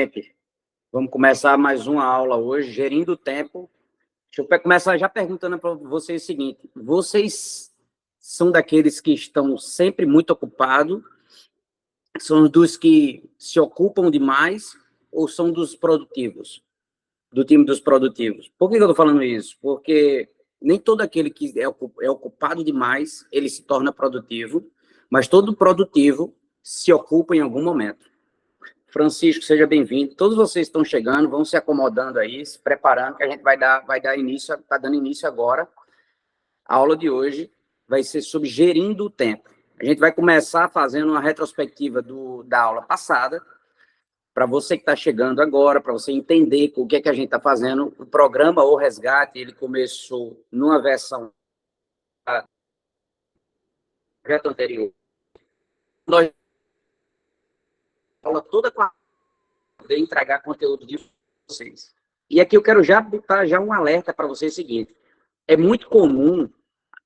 gente, vamos começar mais uma aula hoje, gerindo o tempo. Deixa eu começar já perguntando para vocês o seguinte: vocês são daqueles que estão sempre muito ocupados? São dos que se ocupam demais ou são dos produtivos? Do time dos produtivos. Por que eu estou falando isso? Porque nem todo aquele que é ocupado demais, ele se torna produtivo, mas todo produtivo se ocupa em algum momento. Francisco, seja bem-vindo. Todos vocês estão chegando, vão se acomodando aí, se preparando, que a gente vai dar início, está dando início agora. A aula de hoje vai ser sobre gerindo o tempo. A gente vai começar fazendo uma retrospectiva da aula passada, para você que está chegando agora, para você entender o que é que a gente está fazendo. O programa O Resgate, ele começou numa versão do projeto anterior. Nós aula toda com a poder entregar conteúdo de vocês. E aqui eu quero já botar um alerta para vocês seguinte: é muito comum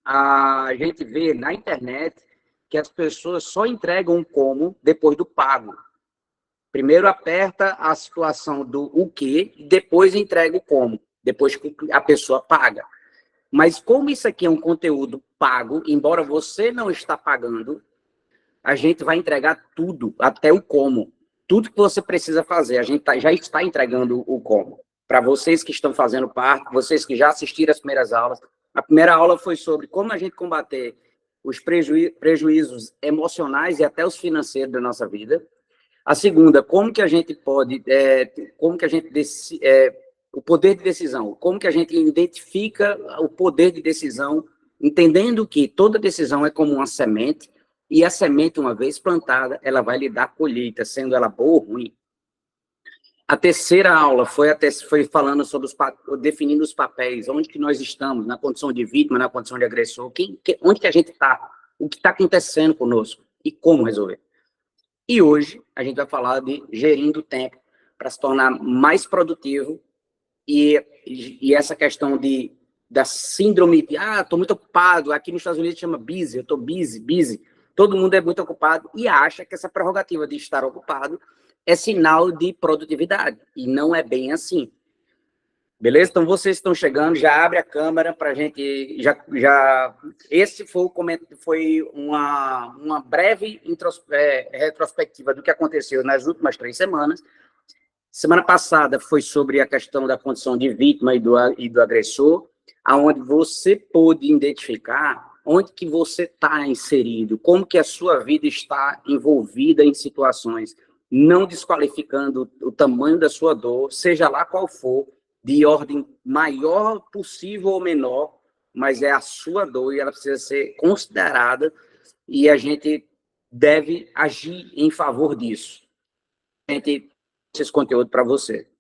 a gente ver na internet que as pessoas só entregam um como depois do pago. Primeiro aperta a situação do o que, depois entrega o como, depois que a pessoa paga. Mas como isso aqui é um conteúdo pago, embora você não está pagando, a gente vai entregar tudo, até o como. Tudo que você precisa fazer, a gente já está entregando o como. Para vocês que estão fazendo parte, vocês que já assistiram as primeiras aulas. A primeira aula foi sobre como a gente combater os prejuízos emocionais e até os financeiros da nossa vida. A segunda, como que a gente pode, o poder de decisão, como que a gente identifica o poder de decisão, entendendo que toda decisão é como uma semente, e a semente, uma vez plantada, ela vai lhe dar colheita, sendo ela boa ou ruim. A terceira aula foi falando sobre definindo os papéis, onde que nós estamos, na condição de vítima, na condição de agressor, onde que a gente está, o que está acontecendo conosco e como resolver. E hoje a gente vai falar de gerindo o tempo para se tornar mais produtivo e essa questão da síndrome de, estou muito ocupado, aqui nos Estados Unidos chama busy, eu estou busy. Todo mundo é muito ocupado e acha que essa prerrogativa de estar ocupado é sinal de produtividade. E não é bem assim. Beleza? Então, vocês estão chegando, já abre a câmera para a gente... Esse foi uma breve retrospectiva do que aconteceu nas últimas 3 semanas. Semana passada foi sobre a questão da condição de vítima e do agressor, onde você pôde identificar onde que você está inserido, como que a sua vida está envolvida em situações, não desqualificando o tamanho da sua dor, seja lá qual for, de ordem maior possível ou menor, mas é a sua dor e ela precisa ser considerada e a gente deve agir em favor disso. A gente esse conteúdo para você.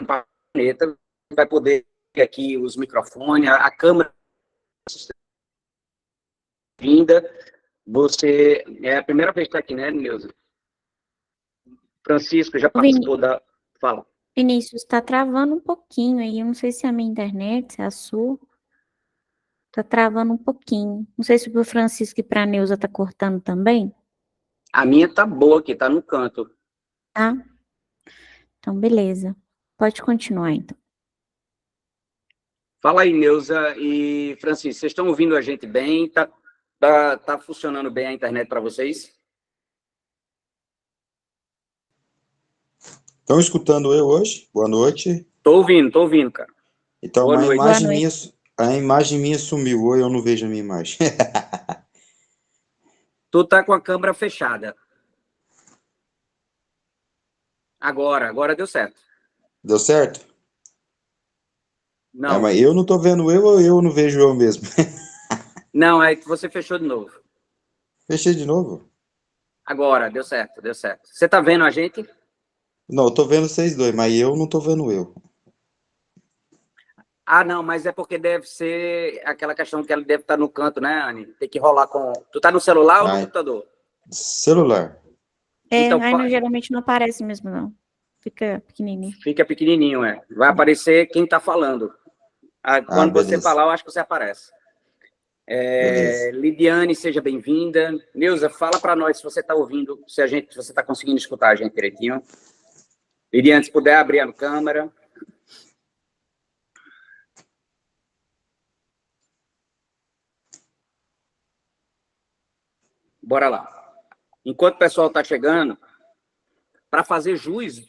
Vai poder ter aqui os microfones, a câmera vinda. Você é a primeira vez que está aqui, né, Neuza? Francisco já participou da... Fala. Vinícius, está travando um pouquinho aí, eu não sei se é a minha internet, se é a sua. Está travando um pouquinho. Não sei se para o Francisco e para a Neuza está cortando também. A minha tá boa aqui, tá no canto. Tá? Então, beleza. Pode continuar, então. Fala aí, Neuza e Francisco, vocês estão ouvindo a gente bem? Tá funcionando bem a internet para vocês? Estão escutando eu hoje? Boa noite. Tô ouvindo, cara. Então, a imagem minha sumiu, ou eu não vejo a minha imagem. Tu tá com a câmera fechada. Agora deu certo. Deu certo? Não. Mas eu não tô vendo eu ou eu não vejo eu mesmo? Não, aí você fechou de novo. Fechei de novo? Agora, deu certo. Você tá vendo a gente? Não, eu tô vendo vocês dois, mas eu não tô vendo eu. Não, mas é porque deve ser aquela questão que ela deve estar no canto, né, Anny? Tem que rolar com... Tu tá no celular ou no computador? Celular. Então, geralmente não aparece mesmo, não. Fica pequenininho. Fica pequenininho, Vai aparecer quem tá falando. Quando você beleza. falar, eu acho que você aparece. Lidiane, seja bem-vinda. Neuza, fala para nós se você está ouvindo, se você está conseguindo escutar a gente direitinho. Lidiane, se puder abrir a câmera. Bora lá. Enquanto o pessoal está chegando, para fazer jus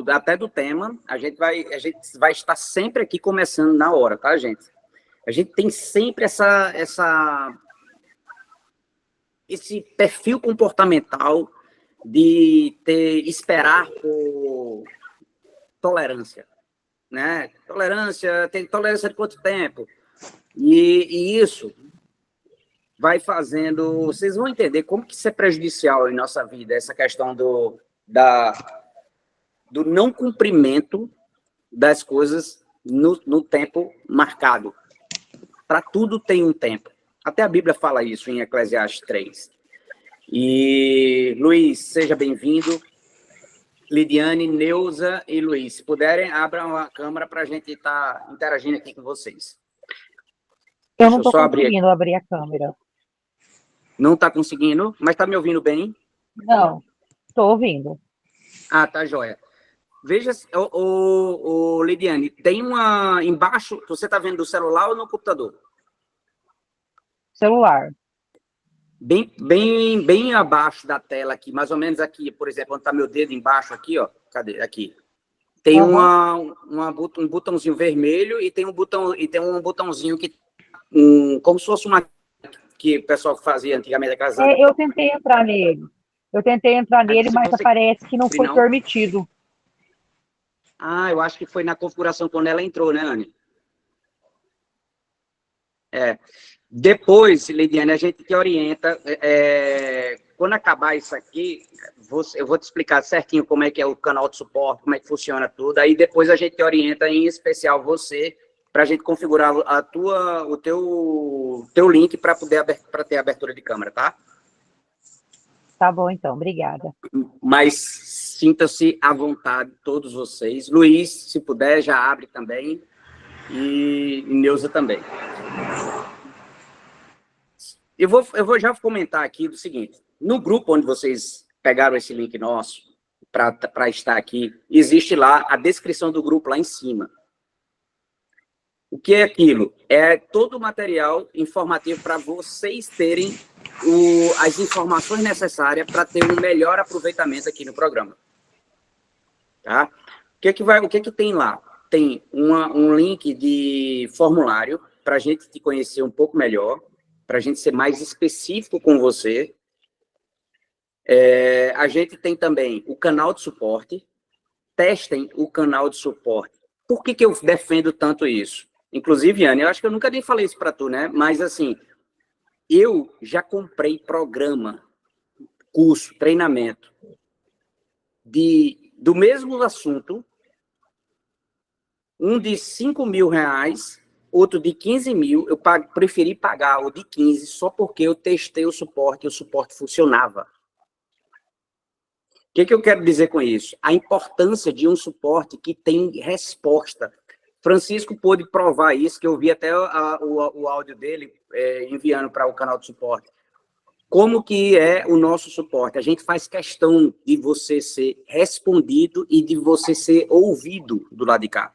até do tema, a gente vai estar sempre aqui começando na hora, tá, gente? A gente tem sempre esse perfil comportamental de esperar por tolerância, né? Tem tolerância de quanto tempo? E isso vai fazendo... Vocês vão entender como que isso é prejudicial em nossa vida, essa questão do não cumprimento das coisas no tempo marcado. Para tudo tem um tempo. Até a Bíblia fala isso em Eclesiastes 3. E, Luiz, seja bem-vindo. Lidiane, Neuza e Luiz, se puderem, abram a câmera para a gente estar interagindo aqui com vocês. Eu não estou conseguindo abrir a câmera. Não está conseguindo? Mas está me ouvindo bem? Não, estou ouvindo. Ah, tá joia. Veja, Lidiane, tem uma embaixo, você está vendo do celular ou no computador? Celular. Bem abaixo da tela aqui, mais ou menos aqui, por exemplo, onde está meu dedo embaixo aqui, ó. Cadê? Aqui. Tem um botãozinho vermelho e tem um botãozinho que como se fosse uma que o pessoal fazia antigamente da casa. Eu tentei entrar nele. Mas aparece que não foi permitido. Ah, eu acho que foi na configuração quando ela entrou, né, Anne? Depois, Lidiane, a gente te orienta. Quando acabar isso aqui, eu vou te explicar certinho como é que é o canal de suporte, como é que funciona tudo. Aí depois a gente te orienta, em especial você, para a gente configurar o teu link para ter abertura de câmera, tá? Tá bom, então. Obrigada. Mas sinta-se à vontade, todos vocês. Luiz, se puder, já abre também. E Neuza também. Eu vou já comentar aqui do seguinte. No grupo onde vocês pegaram esse link nosso para estar aqui, existe lá a descrição do grupo lá em cima. O que é aquilo? É todo o material informativo para vocês terem as informações necessárias para ter um melhor aproveitamento aqui no programa. Tá? O que tem lá? Tem um link de formulário para a gente te conhecer um pouco melhor, para a gente ser mais específico com você. A gente tem também o canal de suporte. Testem o canal de suporte. Por que eu defendo tanto isso? Inclusive, Anne, eu acho que eu nunca nem falei isso para tu, né? Mas, assim, eu já comprei programa, curso, treinamento do mesmo assunto, um de 5 mil reais, outro de 15 mil, eu preferi pagar o de 15 só porque eu testei o suporte e o suporte funcionava. O que eu quero dizer com isso? A importância de um suporte que tem resposta. Francisco pôde provar isso, que eu vi até o áudio dele enviando para o canal de suporte. Como que é o nosso suporte? A gente faz questão de você ser respondido e de você ser ouvido do lado de cá.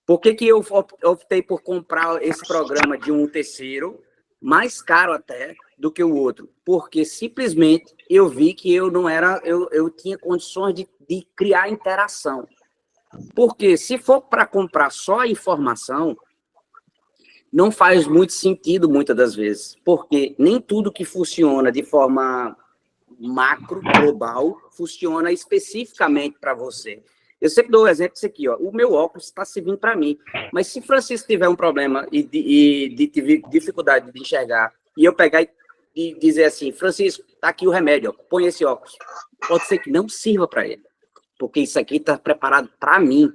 Por que eu optei por comprar esse programa de um terceiro, mais caro até do que o outro? Porque simplesmente eu vi que eu tinha condições de criar interação. Porque se for para comprar só a informação, não faz muito sentido muitas das vezes, porque nem tudo que funciona de forma macro, global, funciona especificamente para você. Eu sempre dou o exemplo disso aqui, ó. O meu óculos está servindo para mim, mas se Francisco tiver um problema e tiver dificuldade de enxergar, e eu pegar e dizer assim, Francisco, tá aqui o remédio, ó, põe esse óculos. Pode ser que não sirva para ele, porque isso aqui está preparado para mim,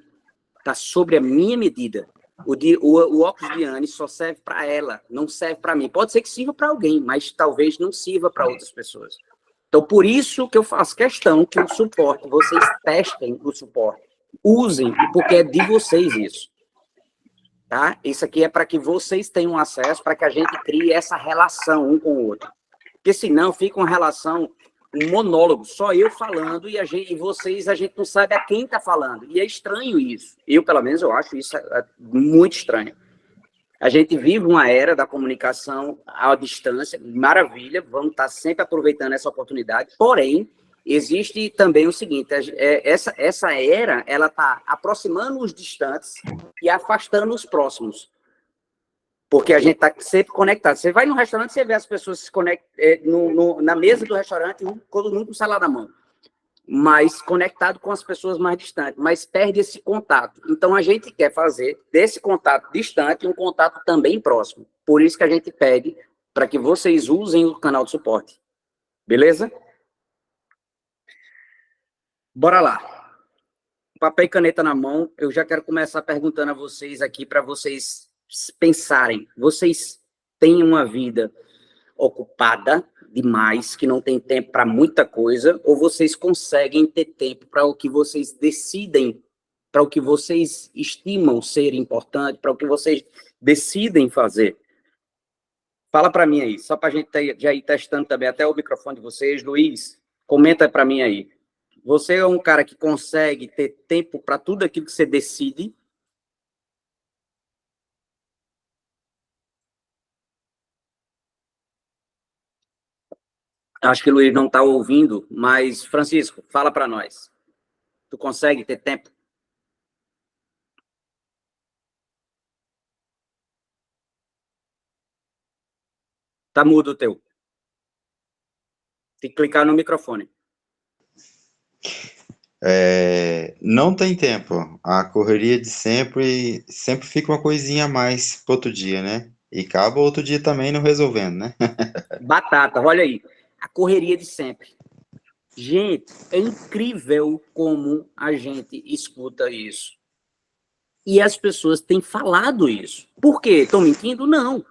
está sobre a minha medida. O óculos de Anne só serve para ela, não serve para mim. Pode ser que sirva para alguém, mas talvez não sirva para outras pessoas. Então, por isso que eu faço questão que o suporte, vocês testem o suporte, usem, porque é de vocês isso. tá? Isso aqui é para que vocês tenham acesso, para que a gente crie essa relação um com o outro. Porque senão fica uma relação, um monólogo, só eu falando e vocês, a gente não sabe a quem está falando. E é estranho isso. Eu, pelo menos, eu acho isso muito estranho. A gente vive uma era da comunicação à distância, maravilha, vamos estar sempre aproveitando essa oportunidade, porém, existe também o seguinte, essa era, ela está aproximando os distantes e afastando os próximos, porque a gente está sempre conectado. Você vai no restaurante, você vê as pessoas se conectam na mesa do restaurante, todo mundo com o celular na mão, mas conectado com as pessoas mais distantes, mas perde esse contato. Então, a gente quer fazer desse contato distante um contato também próximo. Por isso que a gente pede para que vocês usem o canal de suporte. Beleza? Bora lá. Papel e caneta na mão. Eu já quero começar perguntando a vocês aqui, para vocês pensarem. Vocês têm uma vida ocupada demais, que não tem tempo para muita coisa, ou vocês conseguem ter tempo para o que vocês decidem, para o que vocês estimam ser importante, para o que vocês decidem fazer? Fala para mim aí, só para a gente já ir testando também até o microfone de vocês. Luiz, comenta para mim aí. Você é um cara que consegue ter tempo para tudo aquilo que você decide? Acho que o Luiz não está ouvindo, mas, Francisco, fala para nós. Tu consegue ter tempo? Tá mudo o teu. Tem que clicar no microfone. Não tem tempo. A correria de sempre fica uma coisinha a mais pro outro dia, né? E acaba outro dia também não resolvendo, né? Batata, olha aí. A correria de sempre. Gente, é incrível como a gente escuta isso. E as pessoas têm falado isso. Por quê? Estão mentindo? Não.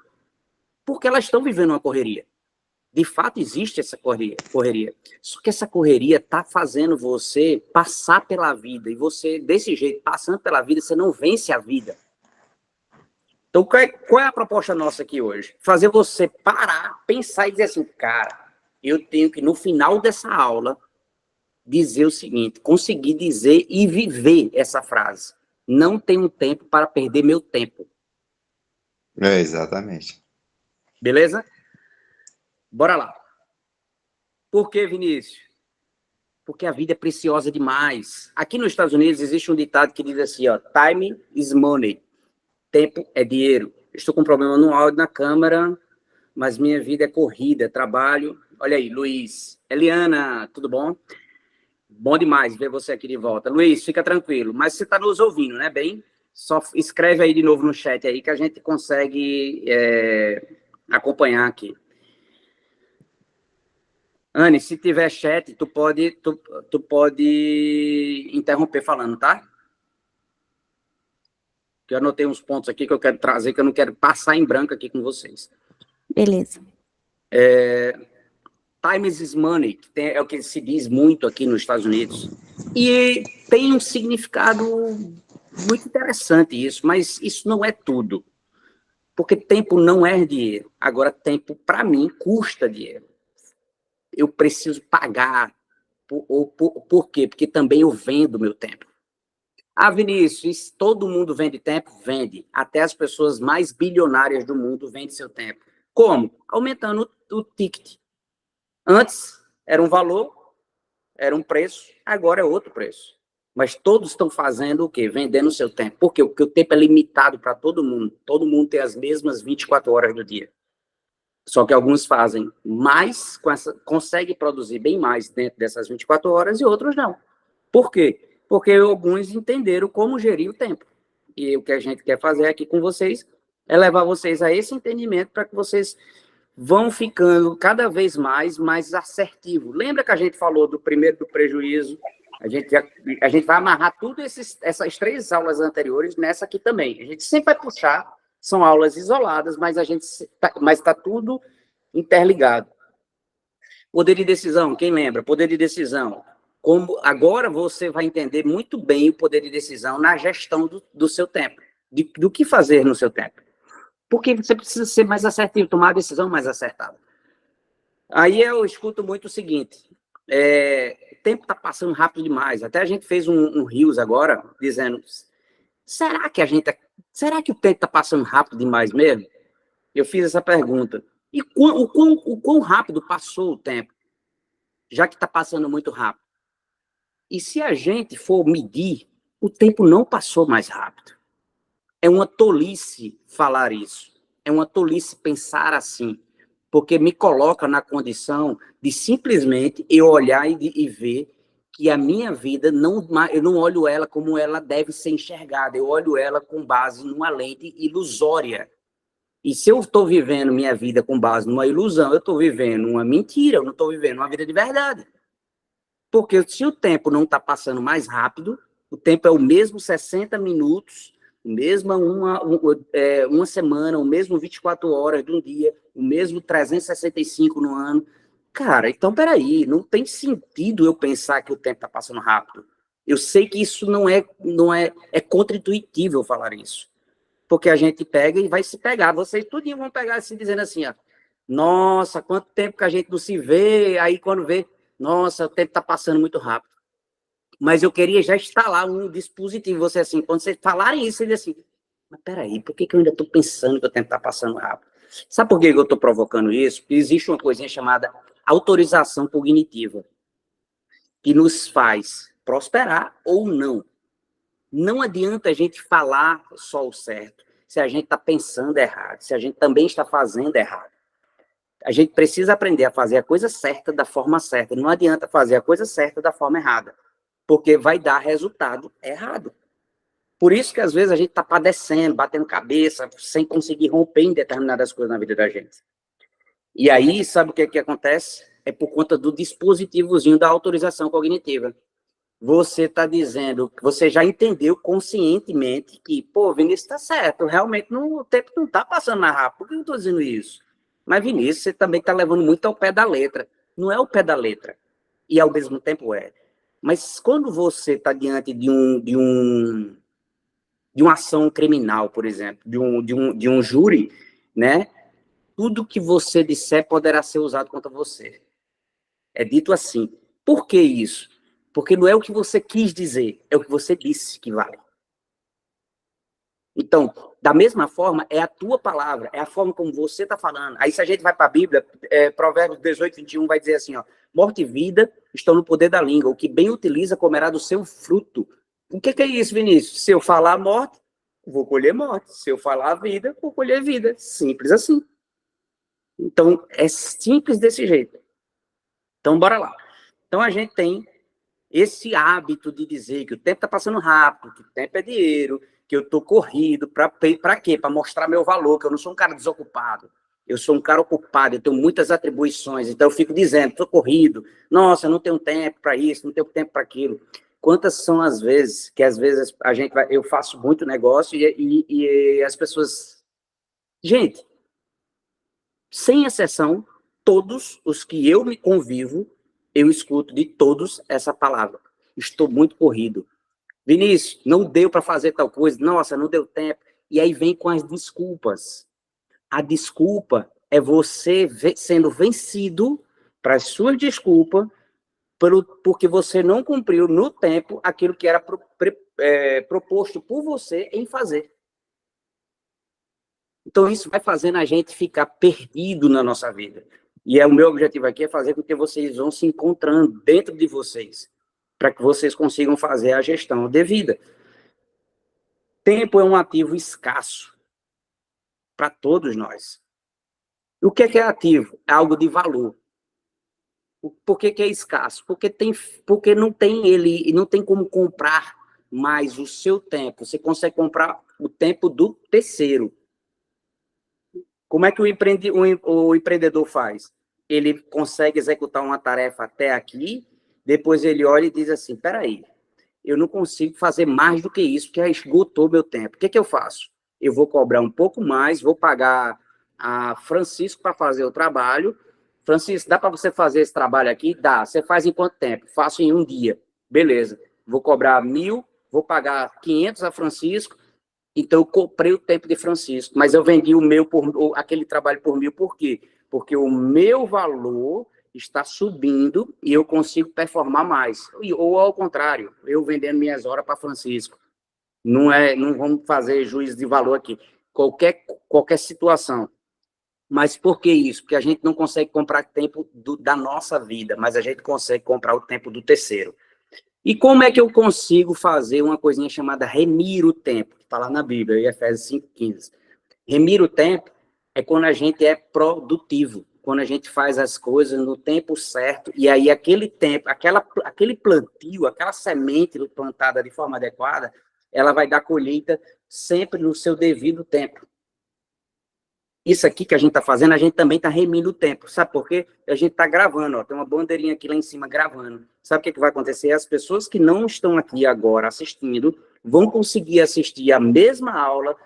Porque elas estão vivendo uma correria. De fato, existe essa correria. Só que essa correria está fazendo você passar pela vida. E você, desse jeito, passando pela vida, você não vence a vida. Então, qual é a proposta nossa aqui hoje? Fazer você parar, pensar e dizer assim, cara, eu tenho que, no final dessa aula, dizer o seguinte, conseguir dizer e viver essa frase. Não tenho tempo para perder meu tempo. Exatamente. Beleza? Bora lá. Por que, Vinícius? Porque a vida é preciosa demais. Aqui nos Estados Unidos existe um ditado que diz assim, ó, time is money. Tempo é dinheiro. Estou com um problema no áudio na câmera, mas minha vida é corrida, trabalho. Olha aí, Luiz. Eliana, tudo bom? Bom demais ver você aqui de volta. Luiz, fica tranquilo. Mas você está nos ouvindo, né, bem? Só escreve aí de novo no chat aí que a gente consegue acompanhar aqui. Anne, se tiver chat, tu pode interromper falando, tá? Que eu anotei uns pontos aqui que eu quero trazer, que eu não quero passar em branco aqui com vocês. Beleza. Time is money, que é o que se diz muito aqui nos Estados Unidos. E tem um significado muito interessante isso, mas isso não é tudo. Porque tempo não é dinheiro. Agora, tempo, para mim, custa dinheiro. Eu preciso pagar. Por quê? Porque também eu vendo meu tempo. Ah, Vinícius, todo mundo vende tempo? Vende. Até as pessoas mais bilionárias do mundo vendem seu tempo. Como? Aumentando o ticket. Antes era um valor, era um preço, agora é outro preço. Mas todos estão fazendo o quê? Vendendo o seu tempo. Por quê? Porque o tempo é limitado para todo mundo. Todo mundo tem as mesmas 24 horas do dia. Só que alguns fazem mais, conseguem produzir bem mais dentro dessas 24 horas e outros não. Por quê? Porque alguns entenderam como gerir o tempo. E o que a gente quer fazer aqui com vocês é levar vocês a esse entendimento para que vocês vão ficando cada vez mais assertivos. Lembra que a gente falou do primeiro do prejuízo? A gente vai amarrar essas 3 aulas anteriores nessa aqui também. A gente sempre vai puxar, são aulas isoladas, mas está tudo interligado. Poder de decisão, quem lembra? Poder de decisão. Agora você vai entender muito bem o poder de decisão na gestão do seu tempo. do que fazer no seu tempo. Porque você precisa ser mais assertivo, tomar a decisão mais acertada. Aí eu escuto muito o seguinte, o tempo está passando rápido demais. Até a gente fez um Reels agora, dizendo, será que o tempo está passando rápido demais mesmo? Eu fiz essa pergunta. E o quão rápido passou o tempo? Já que está passando muito rápido. E se a gente for medir, o tempo não passou mais rápido. É uma tolice falar isso. É uma tolice pensar assim. Porque me coloca na condição de simplesmente eu olhar e ver que a minha vida, eu não olho ela como ela deve ser enxergada. Eu olho ela com base numa lente ilusória. E se eu estou vivendo minha vida com base numa ilusão, eu estou vivendo uma mentira, eu não estou vivendo uma vida de verdade. Porque se o tempo não está passando mais rápido, o tempo é o mesmo 60 minutos, o mesmo uma semana, o mesmo 24 horas de um dia, o mesmo 365 no ano. Cara, então peraí, não tem sentido eu pensar que o tempo está passando rápido. Eu sei que isso não é contra-intuitivo eu falar isso. Porque a gente pega e vai se pegar. Vocês tudinho vão pegar assim, dizendo assim, ó, nossa, quanto tempo que a gente não se vê, aí quando vê, nossa, o tempo está passando muito rápido. Mas eu queria já instalar um dispositivo, você assim, quando vocês falarem isso, ele assim, mas peraí, por que eu ainda estou pensando que o tempo está passando rápido? Sabe por que eu estou provocando isso? Porque existe uma coisinha chamada autorização cognitiva, que nos faz prosperar ou não. Não adianta a gente falar só o certo, se a gente está pensando errado, se a gente também está fazendo errado. A gente precisa aprender a fazer a coisa certa da forma certa. Não adianta fazer a coisa certa da forma errada, porque vai dar resultado errado. Por isso que às vezes a gente está padecendo, batendo cabeça, sem conseguir romper em determinadas coisas na vida da gente. E aí, sabe o que acontece? É por conta do dispositivozinho da autorização cognitiva. Você está dizendo, você já entendeu conscientemente que, pô, Vinícius está certo, realmente o tempo não está passando mais rápido. Por que eu estou dizendo isso? Mas, Vinícius, você também está levando muito ao pé da letra. Não é o pé da letra. E, ao mesmo tempo, é. Mas quando você está diante de uma ação criminal, por exemplo, de um júri, né? Tudo que você disser poderá ser usado contra você. É dito assim. Por que isso? Porque não é o que você quis dizer, é o que você disse que vale. Então, da mesma forma, é a tua palavra, é a forma como você está falando. Aí, se a gente vai para a Bíblia, Provérbios 18, 21, vai dizer assim, ó, morte e vida estão no poder da língua, o que bem utiliza comerá do seu fruto. O que é isso, Vinícius? Se eu falar morte, vou colher morte. Se eu falar vida, vou colher vida. Simples assim. Então, é simples desse jeito. Então, bora lá. Então, a gente tem esse hábito de dizer que o tempo está passando rápido, que o tempo é dinheiro, que eu estou corrido, para quê? Para mostrar meu valor, que eu não sou um cara desocupado. Eu sou um cara ocupado, eu tenho muitas atribuições, então eu fico dizendo, estou corrido, nossa, eu não tenho tempo para isso, não tenho tempo para aquilo. Quantas são as vezes que às vezes eu faço muito negócio e as pessoas... Gente, sem exceção, todos os que eu me convivo, eu escuto de todos essa palavra. Estou muito corrido. Vinícius, não deu para fazer tal coisa. Nossa, não deu tempo. E aí vem com as desculpas. A desculpa é você sendo vencido para as suas desculpas porque você não cumpriu no tempo aquilo que era proposto por você em fazer. Então, isso vai fazendo a gente ficar perdido na nossa vida. E o meu objetivo aqui é fazer com que vocês vão se encontrando dentro de vocês, para que vocês consigam fazer a gestão devida. Tempo é um ativo escasso para todos nós. O que é ativo? É algo de valor. Por que é escasso? Porque não tem como comprar mais o seu tempo. Você consegue comprar o tempo do terceiro. Como é que o empreendedor faz? Ele consegue executar uma tarefa até aqui, depois ele olha e diz assim, peraí, eu não consigo fazer mais do que isso, porque esgotou meu tempo. O que eu faço? Eu vou cobrar um pouco mais, vou pagar a Francisco para fazer o trabalho. Francisco, dá para você fazer esse trabalho aqui? Dá. Você faz em quanto tempo? Faço em um dia. Beleza. Vou cobrar 1.000, vou pagar 500 a Francisco, Então, eu comprei o tempo de Francisco, mas eu vendi aquele trabalho por 1.000, por quê? Porque o meu valor está subindo e eu consigo performar mais. Ou ao contrário, eu vendendo minhas horas para Francisco. Não vamos fazer juízo de valor aqui. Qualquer situação. Mas por que isso? Porque a gente não consegue comprar tempo da nossa vida, mas a gente consegue comprar o tempo do terceiro. E como é que eu consigo fazer uma coisinha chamada remir o tempo? Que está lá na Bíblia, em Efésios 5,15. Remir o tempo é quando a gente é produtivo, quando a gente faz as coisas no tempo certo, e aí aquele tempo, aquele plantio, aquela semente plantada de forma adequada, ela vai dar colheita sempre no seu devido tempo. Isso aqui que a gente está fazendo, a gente também está remindo o tempo. Sabe por quê? A gente está gravando, ó, tem uma bandeirinha aqui lá em cima gravando. Sabe o que vai acontecer? As pessoas que não estão aqui agora assistindo vão conseguir assistir a mesma aula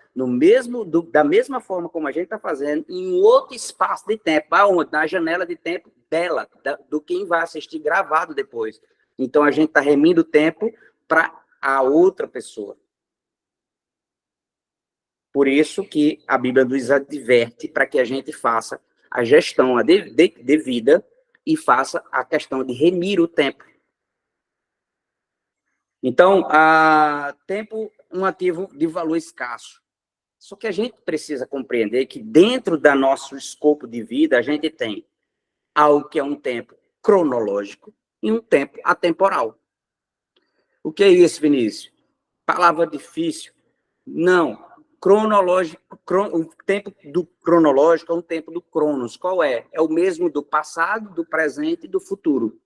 da mesma forma como a gente está fazendo, em outro espaço de tempo. Aonde? Na janela de tempo dela, do quem vai assistir gravado depois. Então, a gente está remindo o tempo para a outra pessoa. Por isso que a Bíblia nos adverte para que a gente faça a gestão devida e faça a questão de remir o tempo. Então, tempo é um ativo de valor escasso. Só que a gente precisa compreender que dentro do nosso escopo de vida, a gente tem algo que é um tempo cronológico e um tempo atemporal. O que é isso, Vinícius? Palavra difícil? Não. Cronológico, o tempo do cronológico é um tempo do cronos. Qual é? É o mesmo do passado, do presente e do futuro.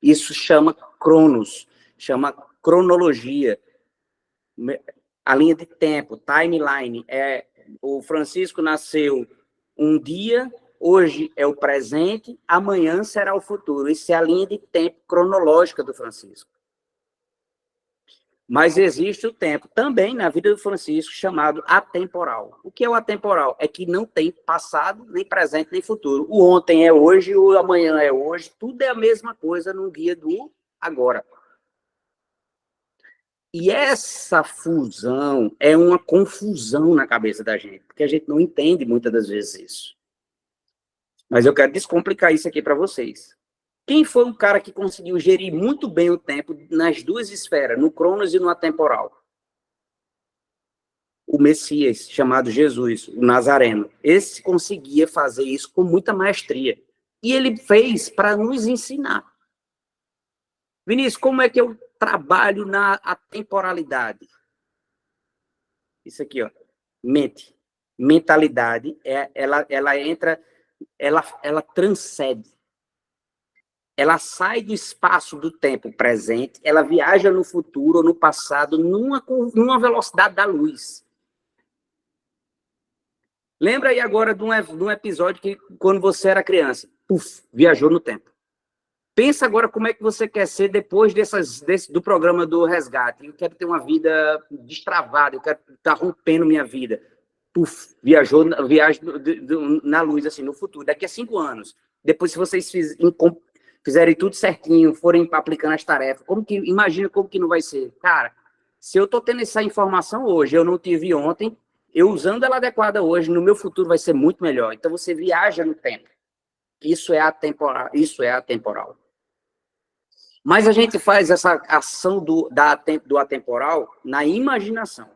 Isso chama cronos, chama cronologia. A linha de tempo, timeline, o Francisco nasceu um dia, hoje é o presente, amanhã será o futuro. Isso é a linha de tempo cronológica do Francisco. Mas existe o tempo também na vida do Francisco chamado atemporal. O que é o atemporal? É que não tem passado, nem presente, nem futuro. O ontem é hoje, o amanhã é hoje, tudo é a mesma coisa no dia do agora. E essa fusão é uma confusão na cabeça da gente, porque a gente não entende muitas das vezes isso. Mas eu quero descomplicar isso aqui para vocês. Quem foi o cara que conseguiu gerir muito bem o tempo nas duas esferas, no cronos e no atemporal? O Messias, chamado Jesus, o Nazareno. Esse conseguia fazer isso com muita maestria. E ele fez para nos ensinar. Vinícius, como é que eu trabalho na atemporalidade? Isso aqui, ó. Mente. Mentalidade, ela entra, ela transcende. Ela sai do espaço do tempo presente, ela viaja no futuro ou no passado numa velocidade da luz. Lembra aí agora de um episódio que, quando você era criança, viajou no tempo. Pensa agora como é que você quer ser depois do programa do resgate. Eu quero ter uma vida destravada, eu quero estar rompendo minha vida. Viaja na luz, assim, no futuro, daqui a 5 anos. Depois, se vocês fizerem tudo certinho, forem aplicando as tarefas, imagina como que não vai ser. Cara, se eu estou tendo essa informação hoje, eu não tive ontem, eu usando ela adequada hoje, no meu futuro vai ser muito melhor. Então, você viaja no tempo. Isso é atemporal. Mas a gente faz essa ação do atemporal na imaginação.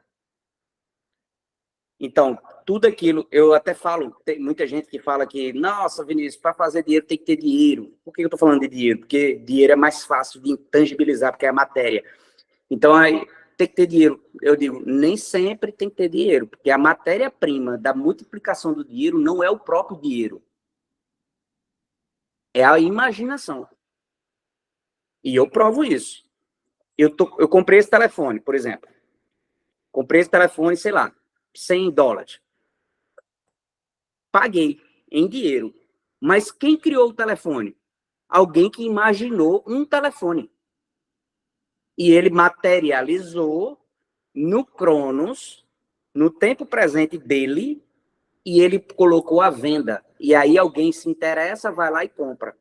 Então, tudo aquilo, eu até falo, tem muita gente que fala que, nossa, Vinícius, para fazer dinheiro tem que ter dinheiro. Por que eu estou falando de dinheiro? Porque dinheiro é mais fácil de intangibilizar, porque é matéria. Então, aí tem que ter dinheiro. Eu digo, nem sempre tem que ter dinheiro, porque a matéria-prima da multiplicação do dinheiro não é o próprio dinheiro. É a imaginação. E eu provo isso. Eu comprei esse telefone, por exemplo. Comprei esse telefone, sei lá, $100. Paguei em dinheiro. Mas quem criou o telefone? Alguém que imaginou um telefone. E ele materializou no Cronos, no tempo presente dele, e ele colocou à venda. E aí alguém se interessa, vai lá e compra.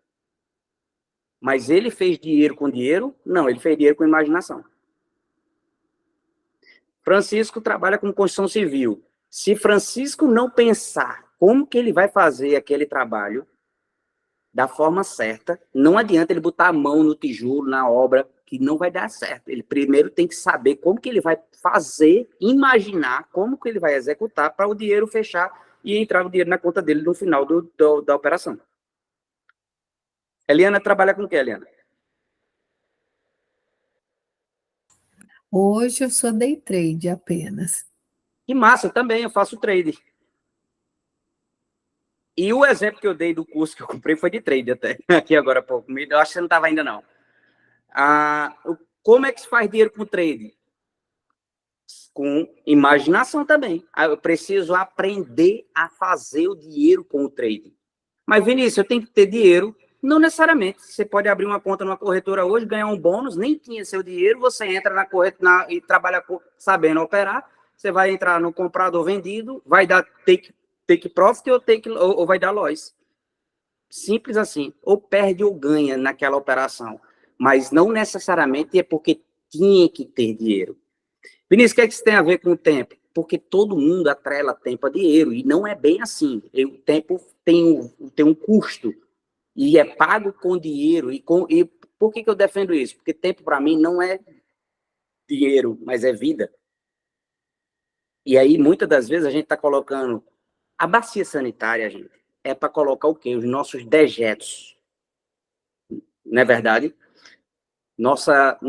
Mas ele fez dinheiro com dinheiro? Não, ele fez dinheiro com imaginação. Francisco trabalha com construção civil. Se Francisco não pensar como que ele vai fazer aquele trabalho da forma certa, não adianta ele botar a mão no tijolo, na obra, que não vai dar certo. Ele primeiro tem que saber como que ele vai fazer, imaginar como que ele vai executar para o dinheiro fechar e entrar o dinheiro na conta dele no final da operação. Eliana trabalha com o que, Eliana? Hoje eu sou day trade apenas. Que massa, também eu faço trade. E o exemplo que eu dei do curso que eu comprei foi de trade até, aqui agora há pouco. Eu acho que você não estava ainda, não. Como é que se faz dinheiro com trade? Com imaginação também. Eu preciso aprender a fazer o dinheiro com o trade. Mas, Vinícius, eu tenho que ter dinheiro? Não necessariamente. Você pode abrir uma conta numa corretora hoje, ganhar um bônus, nem tinha seu dinheiro, você entra na corretora e trabalha sabendo operar, você vai entrar no comprado ou vendido, vai dar take profit ou vai dar loss. Simples assim. Ou perde ou ganha naquela operação. Mas não necessariamente é porque tinha que ter dinheiro. Vinícius, o que é que isso tem a ver com o tempo? Porque todo mundo atrela tempo a dinheiro, e não é bem assim. O tempo tem um custo, e é pago com dinheiro. E por que eu defendo isso? Porque tempo, para mim, não é dinheiro, mas é vida. E aí, muitas das vezes, a gente está colocando... A bacia sanitária, gente, é para colocar o quê? Os nossos dejetos. Não é verdade?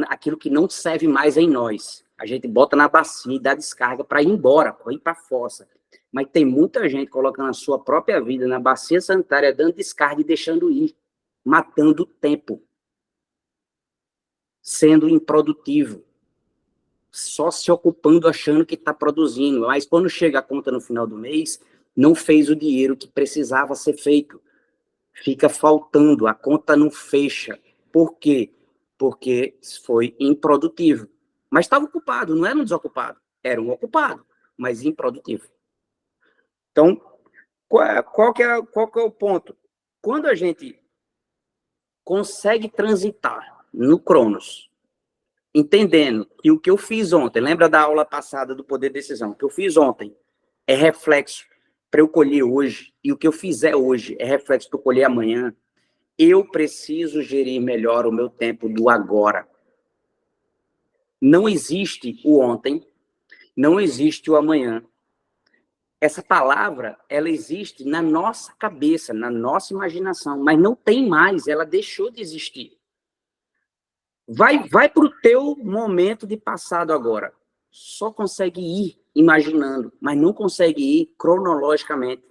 Aquilo que não serve mais em nós. A gente bota na bacia e dá descarga para ir embora, para ir para a fossa. Mas tem muita gente colocando a sua própria vida na bacia sanitária, dando descarga e deixando ir, matando o tempo, sendo improdutivo, só se ocupando, achando que está produzindo. Mas quando chega a conta no final do mês, não fez o dinheiro que precisava ser feito. Fica faltando, a conta não fecha. Por quê? Porque foi improdutivo. Mas estava ocupado, não era um desocupado. Era um ocupado, mas improdutivo. Então, qual que é o ponto? Quando a gente consegue transitar no Cronos, entendendo que o que eu fiz ontem, lembra da aula passada do poder de decisão? O que eu fiz ontem é reflexo para eu colher hoje, e o que eu fizer hoje é reflexo para eu colher amanhã. Eu preciso gerir melhor o meu tempo do agora. Não existe o ontem, não existe o amanhã. Essa palavra, ela existe na nossa cabeça, na nossa imaginação, mas não tem mais, ela deixou de existir. Vai para o teu momento de passado agora. Só consegue ir imaginando, mas não consegue ir cronologicamente.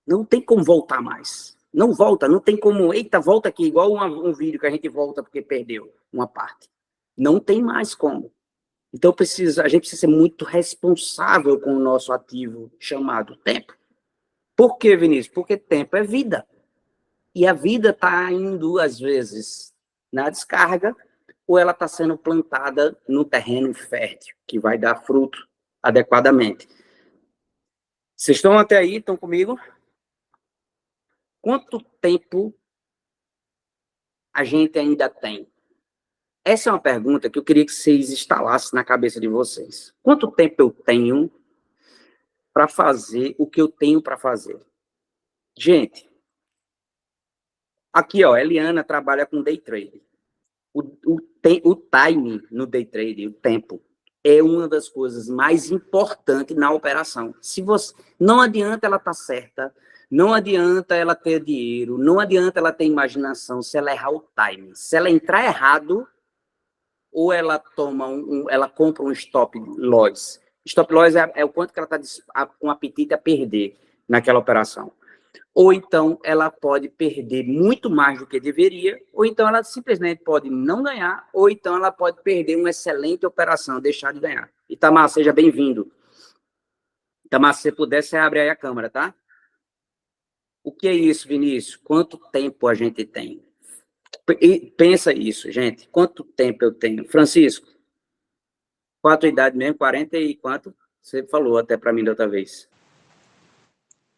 Não tem como voltar mais. Não volta, não tem como... Eita, volta aqui, igual um vídeo que a gente volta porque perdeu uma parte. Não tem mais como. Então, a gente precisa ser muito responsável com o nosso ativo chamado tempo. Por quê, Vinícius? Porque tempo é vida. E a vida está indo, às vezes, na descarga, ou ela está sendo plantada no terreno fértil, que vai dar fruto adequadamente. Vocês estão até aí? Estão comigo? Quanto tempo a gente ainda tem? Essa é uma pergunta que eu queria que vocês instalassem na cabeça de vocês. Quanto tempo eu tenho para fazer o que eu tenho para fazer? Gente, aqui, ó, Eliana trabalha com day trade. O time no day trade, o tempo, é uma das coisas mais importantes na operação. Não adianta ela estar certa, não adianta ela ter dinheiro, não adianta ela ter imaginação se ela errar o time. Se ela entrar errado, ou ela ela compra um stop loss. Stop loss é o quanto que ela está com apetite a perder naquela operação. Ou então ela pode perder muito mais do que deveria, ou então ela simplesmente pode não ganhar, ou então ela pode perder uma excelente operação, deixar de ganhar. Itamar, seja bem-vindo. Itamar, se você puder, você abre aí a câmera, tá? O que é isso, Vinícius? Quanto tempo a gente tem? Pensa isso, gente. Quanto tempo eu tenho? Francisco, qual a tua idade mesmo? 40 e quanto? Você falou até para mim da outra vez.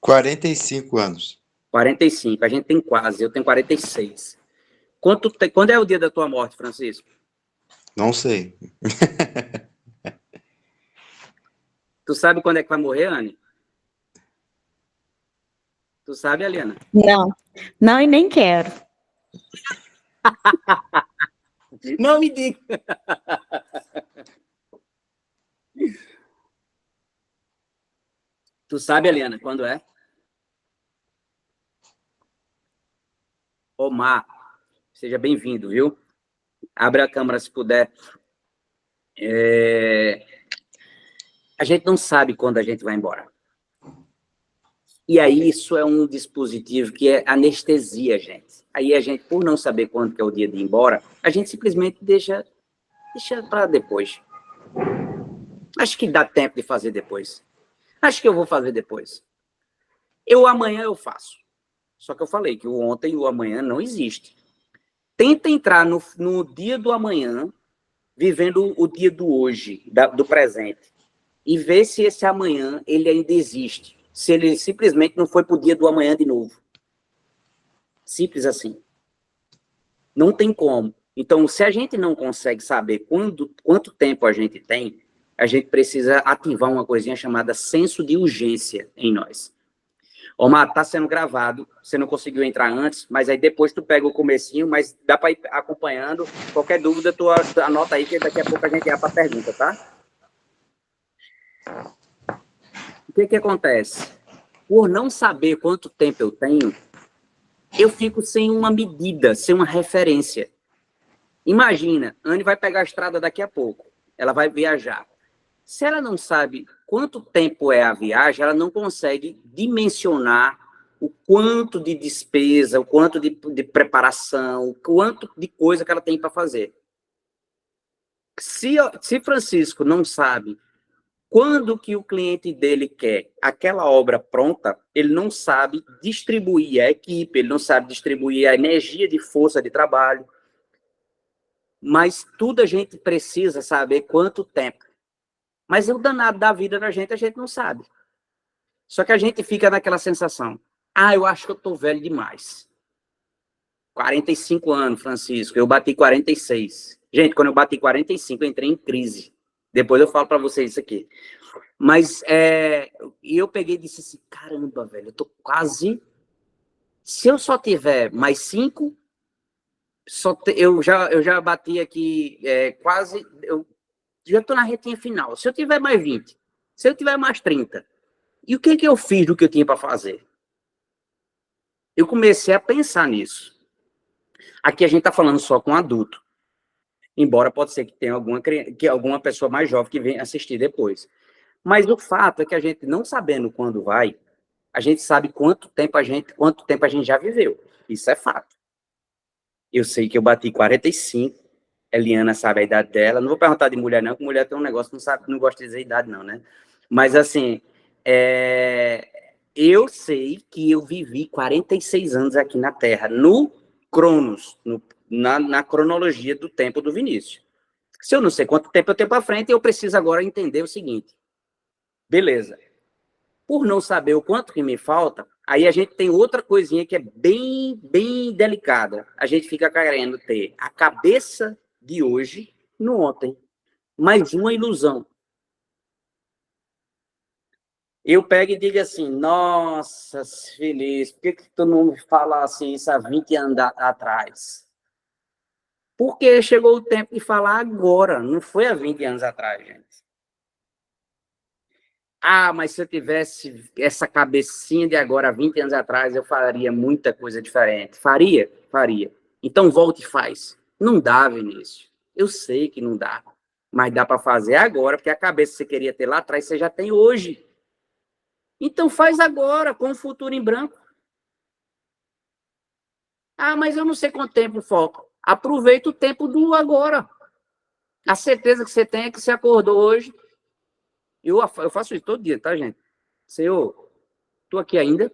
45 anos. 45, a gente tem quase, eu tenho 46. Quando é o dia da tua morte, Francisco? Não sei. Tu sabe quando é que vai morrer, Anne? Tu sabe, Eliana? Não, não e nem quero. Não me diga. Tu sabe, Eliana, quando é? Omar, seja bem-vindo, viu? Abre a câmera se puder. A gente não sabe quando a gente vai embora. E aí isso é um dispositivo que é anestesia, gente. Aí a gente, por não saber quando que é o dia de ir embora, a gente simplesmente deixa para depois. Acho que dá tempo de fazer depois. Acho que eu vou fazer depois. Amanhã eu faço. Só que eu falei que o ontem e o amanhã não existe. Tenta entrar no dia do amanhã, vivendo o dia do hoje, do presente, e ver se esse amanhã ele ainda existe. Se ele simplesmente não foi para o dia do amanhã de novo. Simples assim. Não tem como. Então, se a gente não consegue saber quanto tempo a gente tem, a gente precisa ativar uma coisinha chamada senso de urgência em nós. Omar, está sendo gravado, você não conseguiu entrar antes, mas aí depois tu pega o comecinho, mas dá para ir acompanhando. Qualquer dúvida, tu anota aí, que daqui a pouco a gente vai para a pergunta, tá? O que acontece? Por não saber quanto tempo eu tenho, eu fico sem uma medida, sem uma referência. Imagina, Anne vai pegar a estrada daqui a pouco, ela vai viajar. Se ela não sabe quanto tempo é a viagem, ela não consegue dimensionar o quanto de despesa, o quanto de preparação, o quanto de coisa que ela tem para fazer. Se Francisco não sabe quando que o cliente dele quer aquela obra pronta, ele não sabe distribuir a equipe, ele não sabe distribuir a energia de força de trabalho. Mas tudo a gente precisa saber quanto tempo. Mas o danado da vida da gente, a gente não sabe. Só que a gente fica naquela sensação. Eu acho que eu estou velho demais. 45 anos, Francisco. Eu bati 46. Gente, quando eu bati 45, eu entrei em crise. Depois eu falo para vocês isso aqui. Mas eu peguei e disse assim, caramba, velho, eu tô quase... Se eu só tiver mais 5, eu já bati aqui quase... Eu já tô na retinha final. Se eu tiver mais 20, se eu tiver mais 30, e o que eu fiz do que eu tinha para fazer? Eu comecei a pensar nisso. Aqui a gente tá falando só com adulto. Embora pode ser que tenha alguma pessoa mais jovem que venha assistir depois. Mas o fato é que a gente, não sabendo quando vai, a gente sabe quanto tempo a gente já viveu. Isso é fato. Eu sei que eu bati 45, Eliana sabe a idade dela. Não vou perguntar de mulher, não, porque mulher tem um negócio, não gosta de dizer idade, não, né? Mas, assim, eu sei que eu vivi 46 anos aqui na Terra, no Cronos, na cronologia do tempo do Vinícius. Se eu não sei quanto tempo eu tenho para frente, eu preciso agora entender o seguinte. Beleza. Por não saber o quanto que me falta, aí a gente tem outra coisinha que é bem, bem delicada. A gente fica querendo ter a cabeça de hoje no ontem. Mais uma ilusão. Eu pego e digo assim, nossa, feliz, por que tu não me fala assim isso há 20 anos atrás? Porque chegou o tempo de falar agora, não foi há 20 anos atrás, gente. Mas se eu tivesse essa cabecinha de agora, há 20 anos atrás, eu faria muita coisa diferente. Faria? Faria. Então volte e faz. Não dá, Vinícius. Eu sei que não dá. Mas dá para fazer agora, porque a cabeça que você queria ter lá atrás, você já tem hoje. Então faz agora, com o futuro em branco. Mas eu não sei quanto tempo falta. Aproveita o tempo do agora. A certeza que você tem é que você acordou hoje. Eu faço isso todo dia, tá, gente? Senhor, estou aqui ainda.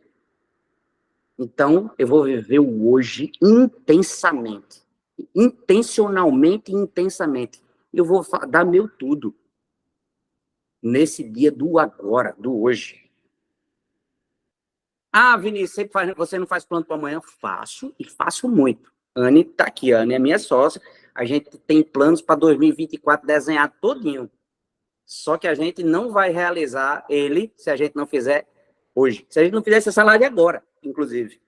Então, eu vou viver o hoje intensamente. Intencionalmente e intensamente. Eu vou dar meu tudo. Nesse dia do agora, do hoje. Vinícius, você não faz plano para amanhã? Faço, e faço muito. Anne está aqui, Anne é minha sócia. A gente tem planos para 2024 desenhado todinho. Só que a gente não vai realizar ele se a gente não fizer hoje. Se a gente não fizer essa live agora, inclusive.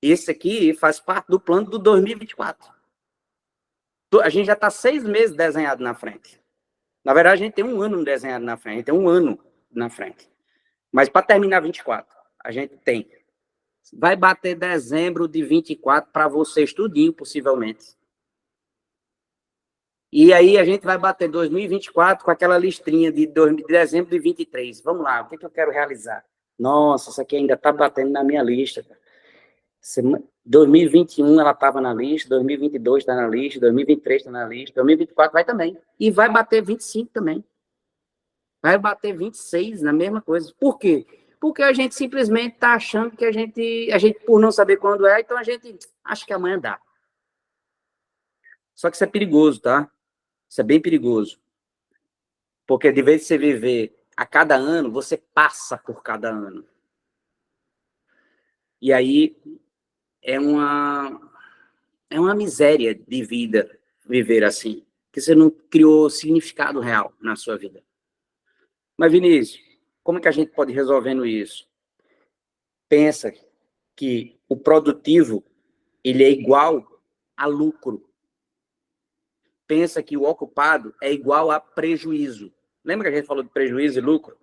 Esse aqui faz parte do plano do 2024. A gente já está 6 meses desenhado na frente. Na verdade, a gente tem um ano desenhado na frente. A gente tem um ano na frente. Mas para terminar 24, a gente tem. Vai bater dezembro de 24 para você estudinho, possivelmente. E aí a gente vai bater 2024 com aquela listrinha de dezembro de 23. Vamos lá, o que eu quero realizar? Nossa, isso aqui ainda está batendo na minha lista. 2021 ela estava na lista, 2022 está na lista, 2023 está na lista, 2024 vai também. E vai bater 25 também. Vai bater 26 na mesma coisa. Por quê? Porque a gente simplesmente está achando que a gente, por não saber quando é, então a gente acha que amanhã dá. Só que isso é perigoso, tá? Isso é bem perigoso. Porque de vez de você viver a cada ano, você passa por cada ano. E aí é uma miséria de vida viver assim. Que você não criou significado real na sua vida. Mas, Vinícius, como é que a gente pode ir resolvendo isso? Pensa que o produtivo, ele é igual a lucro. Pensa que o ocupado é igual a prejuízo. Lembra que a gente falou de prejuízo e lucro?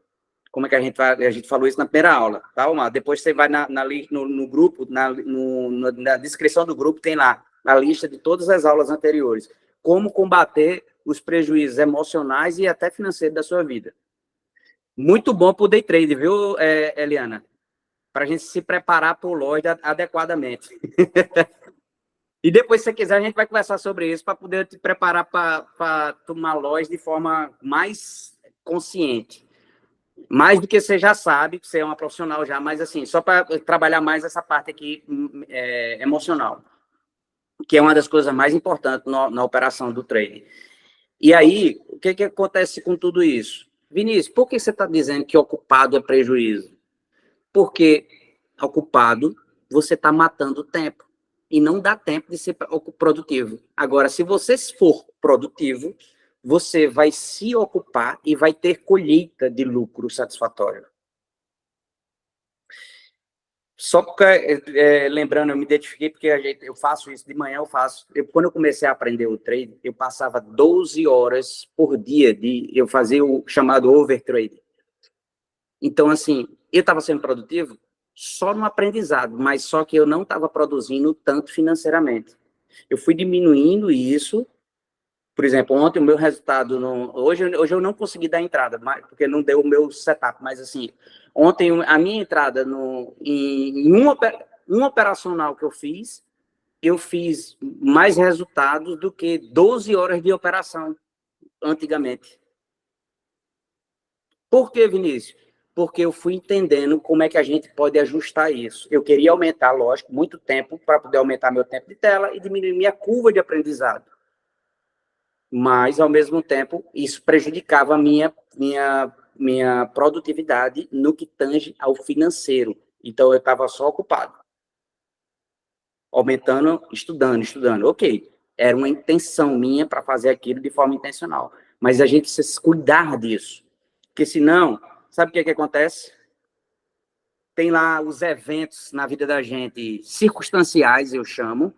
Como é que a gente falou isso na primeira aula, tá, Omar? Depois você vai no grupo, na descrição do grupo, tem lá a lista de todas as aulas anteriores. Como combater os prejuízos emocionais e até financeiros da sua vida. Muito bom para o day trade, viu, Eliana? Para a gente se preparar para o Lloyd adequadamente. E depois, se você quiser, a gente vai conversar sobre isso para poder te preparar para tomar Lloyd de forma mais consciente. Mais do que você já sabe, que você é uma profissional já, mas assim, só para trabalhar mais essa parte aqui emocional, que é uma das coisas mais importantes na operação do trade. E aí, o que acontece com tudo isso? Vinícius, por que você está dizendo que ocupado é prejuízo? Porque ocupado, você está matando o tempo. E não dá tempo de ser produtivo. Agora, se você for produtivo, você vai se ocupar e vai ter colheita de lucro satisfatório. Só porque, lembrando, eu me identifiquei porque eu faço isso de manhã, quando eu comecei a aprender o trade, eu passava 12 horas por dia eu fazia o chamado overtrade. Então, assim, eu estava sendo produtivo só no aprendizado, mas só que eu não estava produzindo tanto financeiramente. Eu fui diminuindo isso. Por exemplo, ontem o meu resultado... Hoje eu não consegui dar entrada, porque não deu o meu setup, mas assim, ontem a minha entrada em um operacional que eu fiz mais resultados do que 12 horas de operação antigamente. Por que, Vinícius? Porque eu fui entendendo como é que a gente pode ajustar isso. Eu queria aumentar, lógico, muito tempo para poder aumentar meu tempo de tela e diminuir minha curva de aprendizado. Mas, ao mesmo tempo, isso prejudicava a minha produtividade no que tange ao financeiro. Então, eu estava só ocupado. Aumentando, estudando. Ok, era uma intenção minha para fazer aquilo de forma intencional. Mas a gente precisa cuidar disso. Porque, senão... Sabe o que acontece? Tem lá os eventos na vida da gente, circunstanciais, eu chamo.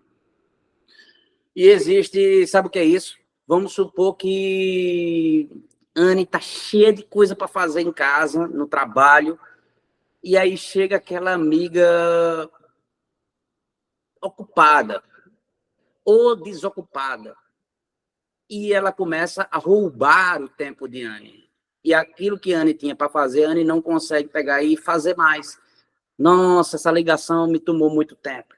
E existe, sabe o que é isso? Vamos supor que Anne está cheia de coisa para fazer em casa, no trabalho, e aí chega aquela amiga ocupada ou desocupada, e ela começa a roubar o tempo de Anne. E aquilo que a Anne tinha para fazer, a Anne não consegue pegar e fazer mais. Nossa, essa ligação me tomou muito tempo.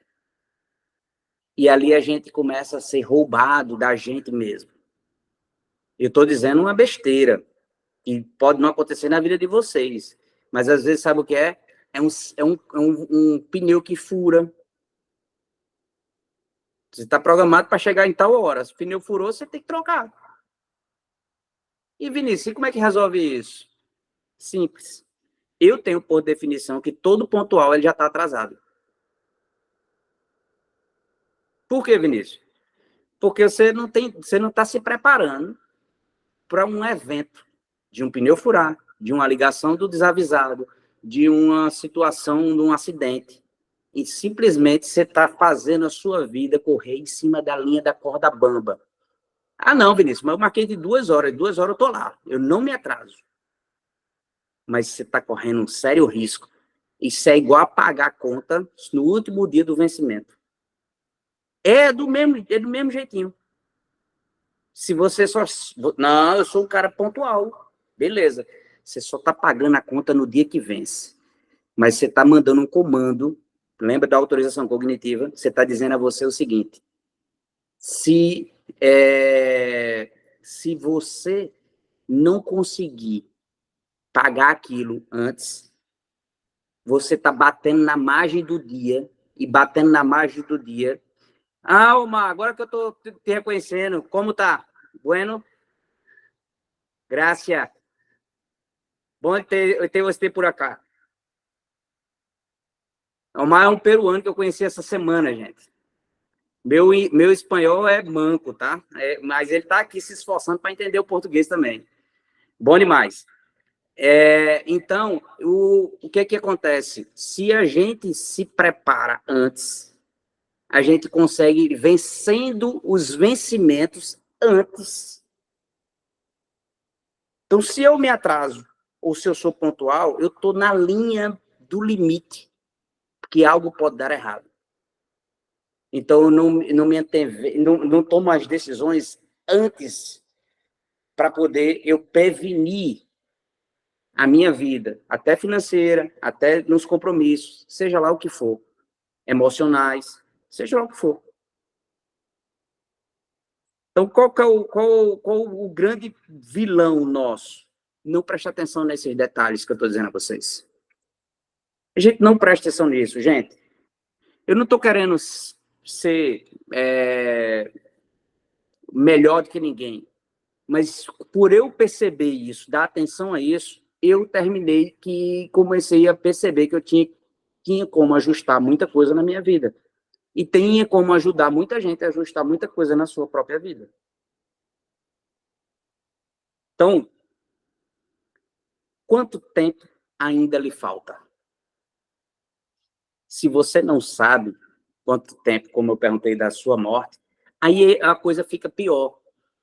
E ali a gente começa a ser roubado da gente mesmo. Eu estou dizendo uma besteira, e pode não acontecer na vida de vocês, mas às vezes sabe o que é? É um pneu que fura. Você está programado para chegar em tal hora. Se o pneu furou, você tem que trocar. E Vinícius, como é que resolve isso? Simples. Eu tenho por definição que todo pontual ele já está atrasado. Por que, Vinícius? Porque você não está se preparando para um evento de um pneu furar, de uma ligação do desavisado, de uma situação, de um acidente. E simplesmente você está fazendo a sua vida correr em cima da linha da corda bamba. Ah, não, Vinícius, mas eu marquei de 2 horas. 2 horas eu tô lá. Eu não me atraso. Mas você está correndo um sério risco. Isso é igual a pagar a conta no último dia do vencimento. É do mesmo jeitinho. Se você só... Não, eu sou um cara pontual. Beleza. Você só está pagando a conta no dia que vence. Mas você está mandando um comando. Lembra da autorização cognitiva? Você está dizendo a você o seguinte. Se você não conseguir pagar aquilo antes, você está batendo na margem do dia, e batendo na margem do dia. Ah, Omar, agora que eu estou te reconhecendo, como tá? Bueno? Gracias. Bom ter você por acá. Omar é um peruano que eu conheci essa semana, gente. Meu espanhol é manco, tá? Mas ele está aqui se esforçando para entender o português também. Bom demais. Então, o que acontece? Se a gente se prepara antes, a gente consegue ir vencendo os vencimentos antes. Então, se eu me atraso, ou se eu sou pontual, eu estou na linha do limite, que algo pode dar errado. Então, eu não tomo as decisões antes para poder eu prevenir a minha vida, até financeira, até nos compromissos, seja lá o que for, emocionais, seja lá o que for. Então, qual o grande vilão nosso? Não preste atenção nesses detalhes que eu estou dizendo a vocês. A gente não presta atenção nisso, gente. Eu não estou querendo ser melhor do que ninguém, mas por eu perceber isso, dar atenção a isso, eu comecei a perceber que eu tinha como ajustar muita coisa na minha vida. E tinha como ajudar muita gente a ajustar muita coisa na sua própria vida. Então, quanto tempo ainda lhe falta? Se você não sabe quanto tempo, como eu perguntei da sua morte, aí a coisa fica pior,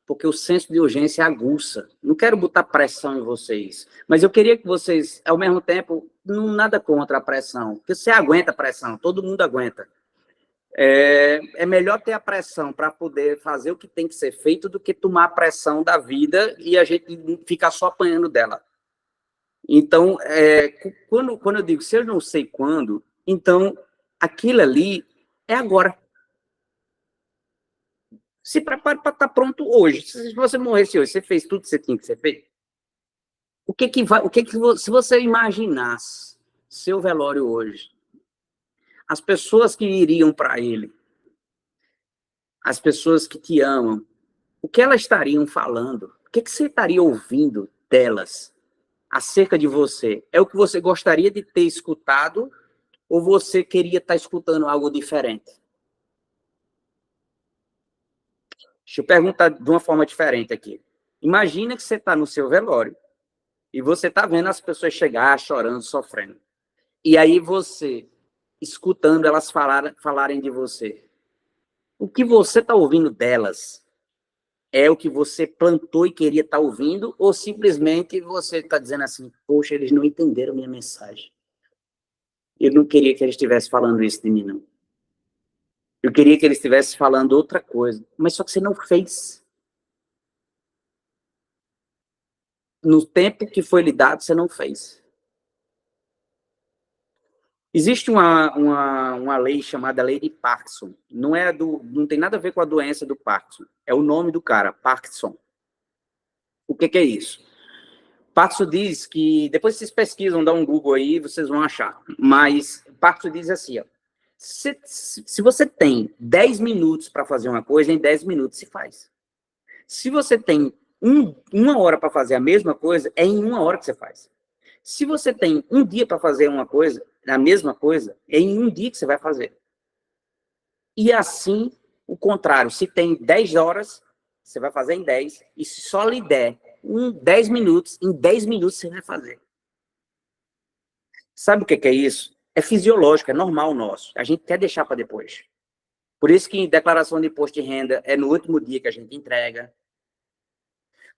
porque o senso de urgência aguça. Não quero botar pressão em vocês, mas eu queria que vocês, ao mesmo tempo, nada contra a pressão, porque você aguenta a pressão, todo mundo aguenta. É melhor ter a pressão para poder fazer o que tem que ser feito do que tomar a pressão da vida e a gente ficar só apanhando dela. Então, quando eu digo, se eu não sei quando, então, aquilo ali é agora. Se prepare para estar pronto hoje. Se você morresse hoje, você fez tudo que você tinha que ser feito? Se você imaginasse seu velório hoje, as pessoas que iriam para ele, as pessoas que te amam, o que elas estariam falando? O que você estaria ouvindo delas acerca de você? É o que você gostaria de ter escutado ou você queria estar escutando algo diferente? Deixa eu perguntar de uma forma diferente aqui. Imagina que você está no seu velório e você está vendo as pessoas chegar chorando, sofrendo. E aí você, escutando elas falarem de você. O que você está ouvindo delas é o que você plantou e queria estar ouvindo, ou simplesmente você está dizendo assim, poxa, eles não entenderam minha mensagem. Eu não queria que eles estivessem falando isso de mim, não. Eu queria que eles estivessem falando outra coisa, mas só que você não fez. No tempo que foi lhe dado, você não fez. Existe uma lei chamada lei de Parkinson. Não tem nada a ver com a doença do Parkinson. É o nome do cara, Parkinson. O que é isso? Parkinson diz que, depois vocês pesquisam, dá um Google aí, vocês vão achar. Mas Parkinson diz assim, ó, se você tem 10 minutos para fazer uma coisa, em 10 minutos se faz. Se você tem uma hora para fazer a mesma coisa, é em 1 hora que você faz. Se você tem um dia para fazer uma coisa, a mesma coisa, é em 1 dia que você vai fazer. E assim, o contrário, se tem 10 horas, você vai fazer em 10, e se só lhe der 10 minutos, em 10 minutos você vai fazer. Sabe o que é isso? É fisiológico, é normal nosso. A gente quer deixar para depois. Por isso que declaração de imposto de renda é no último dia que a gente entrega.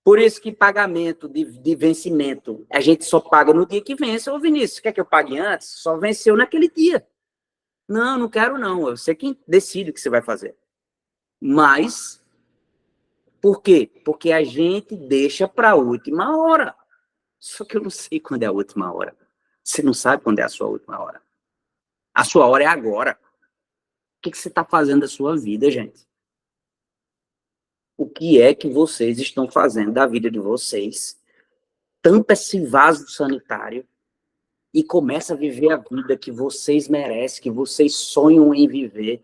Por isso que pagamento de vencimento, a gente só paga no dia que vence. Ô, Vinícius, quer que eu pague antes? Só venceu naquele dia. Não, não quero não. Eu sei quem decide o que você vai fazer. Mas, por quê? Porque a gente deixa para a última hora. Só que eu não sei quando é a última hora. Você não sabe quando é a sua última hora. A sua hora é agora. O que você está fazendo da sua vida, gente? O que é que vocês estão fazendo da vida de vocês? Tampa esse vaso sanitário e começa a viver a vida que vocês merecem, que vocês sonham em viver.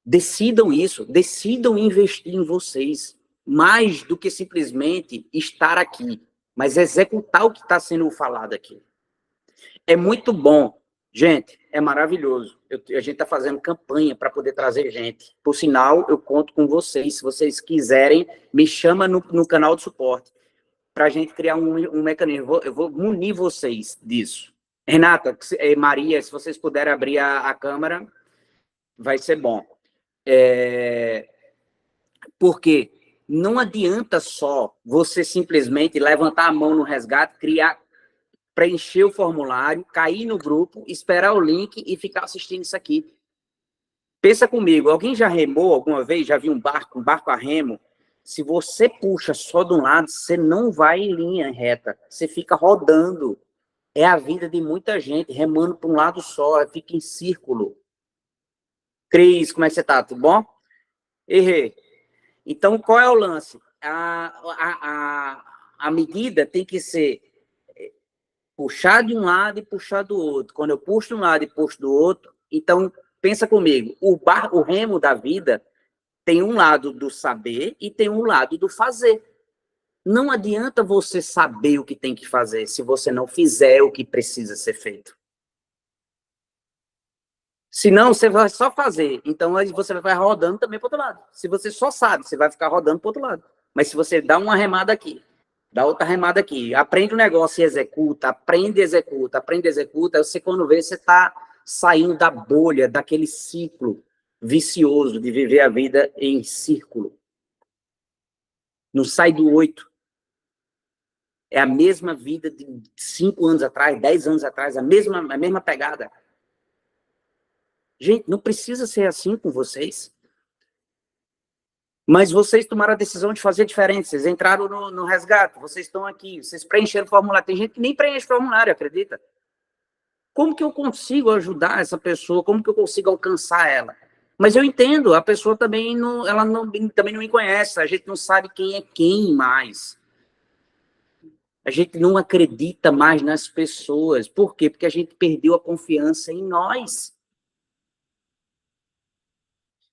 Decidam isso, decidam investir em vocês, mais do que simplesmente estar aqui, mas executar o que está sendo falado aqui. É muito bom, gente, é maravilhoso. A gente está fazendo campanha para poder trazer gente. Por sinal, eu conto com vocês. Se vocês quiserem, me chama no canal de suporte para a gente criar um mecanismo. Eu vou munir vocês disso. Renata, Maria, se vocês puderem abrir a câmera, vai ser bom. Porque não adianta só você simplesmente levantar a mão no resgate, preencher o formulário, cair no grupo, esperar o link e ficar assistindo isso aqui. Pensa comigo, alguém já remou alguma vez, já viu um barco a remo? Se você puxa só de um lado, você não vai em linha reta, você fica rodando. É a vida de muita gente, remando para um lado só, fica em círculo. Cris, como é que você tá? Tudo bom? Errei. Então, qual é o lance? A medida tem que ser puxar de um lado e puxar do outro. Quando eu puxo de um lado e puxo do outro, então, pensa comigo, o remo da vida tem um lado do saber e tem um lado do fazer. Não adianta você saber o que tem que fazer se você não fizer o que precisa ser feito. Senão, você vai só fazer. Então, aí você vai rodando também para o outro lado. Se você só sabe, você vai ficar rodando para o outro lado. Mas se você dá uma remada aqui, dá outra remada aqui, aprende o negócio e executa, aprende e executa, você quando vê, você está saindo da bolha, daquele ciclo vicioso de viver a vida em círculo. Não sai do 8. É a mesma vida de 5 anos atrás, 10 anos atrás, a mesma pegada. Gente, não precisa ser assim com vocês. Mas vocês tomaram a decisão de fazer diferente. Vocês entraram no resgate, vocês estão aqui, vocês preencheram o formulário. Tem gente que nem preenche formulário, acredita? Como que eu consigo ajudar essa pessoa? Como que eu consigo alcançar ela? Mas eu entendo, a pessoa também também não me conhece, a gente não sabe quem é quem mais. A gente não acredita mais nas pessoas. Por quê? Porque a gente perdeu a confiança em nós.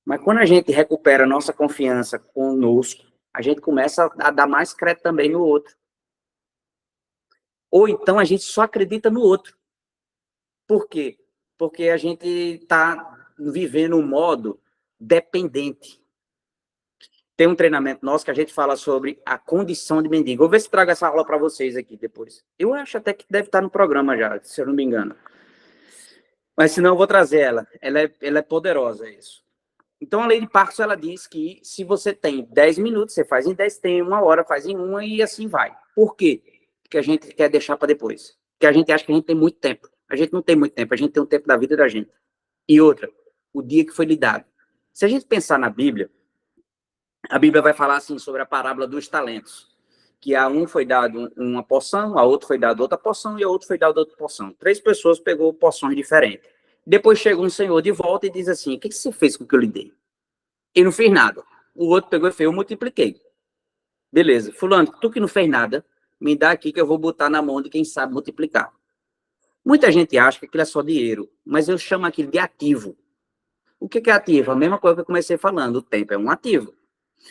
Mas quando a gente recupera a nossa confiança conosco, a gente começa a dar mais crédito também no outro. Ou então a gente só acredita no outro. Por quê? Porque a gente está vivendo um modo dependente. Tem um treinamento nosso que a gente fala sobre a condição de mendigo. Vou ver se trago essa aula para vocês aqui depois. Eu acho até que deve estar no programa já, se eu não me engano. Mas se não, eu vou trazer ela. Ela é poderosa, isso. Então, a lei de Parkinson, ela diz que se você tem 10 minutos, você faz em 10, tem 1 hora, faz em 1 e assim vai. Por quê? Porque a gente quer deixar para depois. Porque a gente acha que a gente tem muito tempo. A gente não tem muito tempo, a gente tem um tempo da vida da gente. E outra, o dia que foi lhe dado. Se a gente pensar na Bíblia, a Bíblia vai falar assim sobre a parábola dos talentos. Que a um foi dado uma porção, a outro foi dado outra porção e a outro foi dado outra porção. 3 pessoas pegou porções diferentes. Depois chega um senhor de volta e diz assim, o que você fez com o que eu lhe dei? Ele não fez nada. O outro pegou e fez, eu multipliquei. Beleza. Fulano, tu que não fez nada, me dá aqui que eu vou botar na mão de quem sabe multiplicar. Muita gente acha que aquilo é só dinheiro, mas eu chamo aquilo de ativo. O que é ativo? A mesma coisa que eu comecei falando, o tempo é um ativo.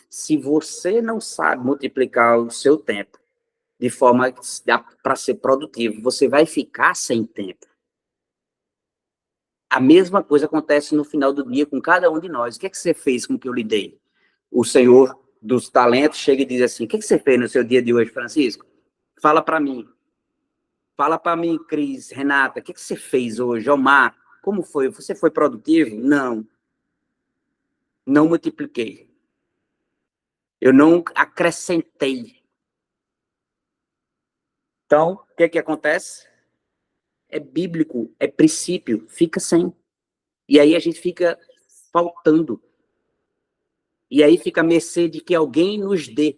Se você não sabe multiplicar o seu tempo de forma para ser produtivo, você vai ficar sem tempo. A mesma coisa acontece no final do dia com cada um de nós. O que é que você fez com o que eu lhe dei? O Senhor dos talentos chega e diz assim, o que você fez no seu dia de hoje, Francisco? Fala para mim. Fala para mim, Cris, Renata, o que você fez hoje? Omar, como foi? Você foi produtivo? Não. Não multipliquei. Eu não acrescentei. Então, o que acontece? É bíblico, é princípio, fica sem. E aí a gente fica faltando. E aí fica a mercê de que alguém nos dê.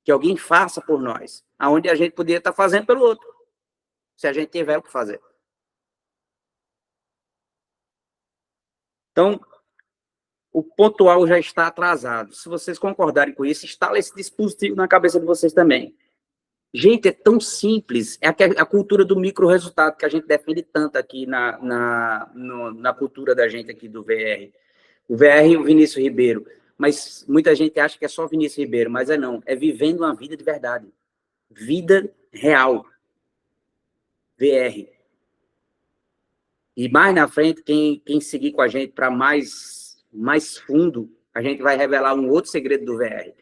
Que alguém faça por nós. Aonde a gente poderia estar fazendo pelo outro. Se a gente tiver o que fazer. Então, o pontual já está atrasado. Se vocês concordarem com isso, instala esse dispositivo na cabeça de vocês também. Gente, é tão simples. É a cultura do micro-resultado que a gente defende tanto aqui na cultura da gente aqui do VR. O VR e o Vinícius Ribeiro. Mas muita gente acha que é só Vinícius Ribeiro, mas é não. É vivendo uma vida de verdade. Vida real. VR. E mais na frente, quem seguir com a gente para mais fundo, a gente vai revelar um outro segredo do VR.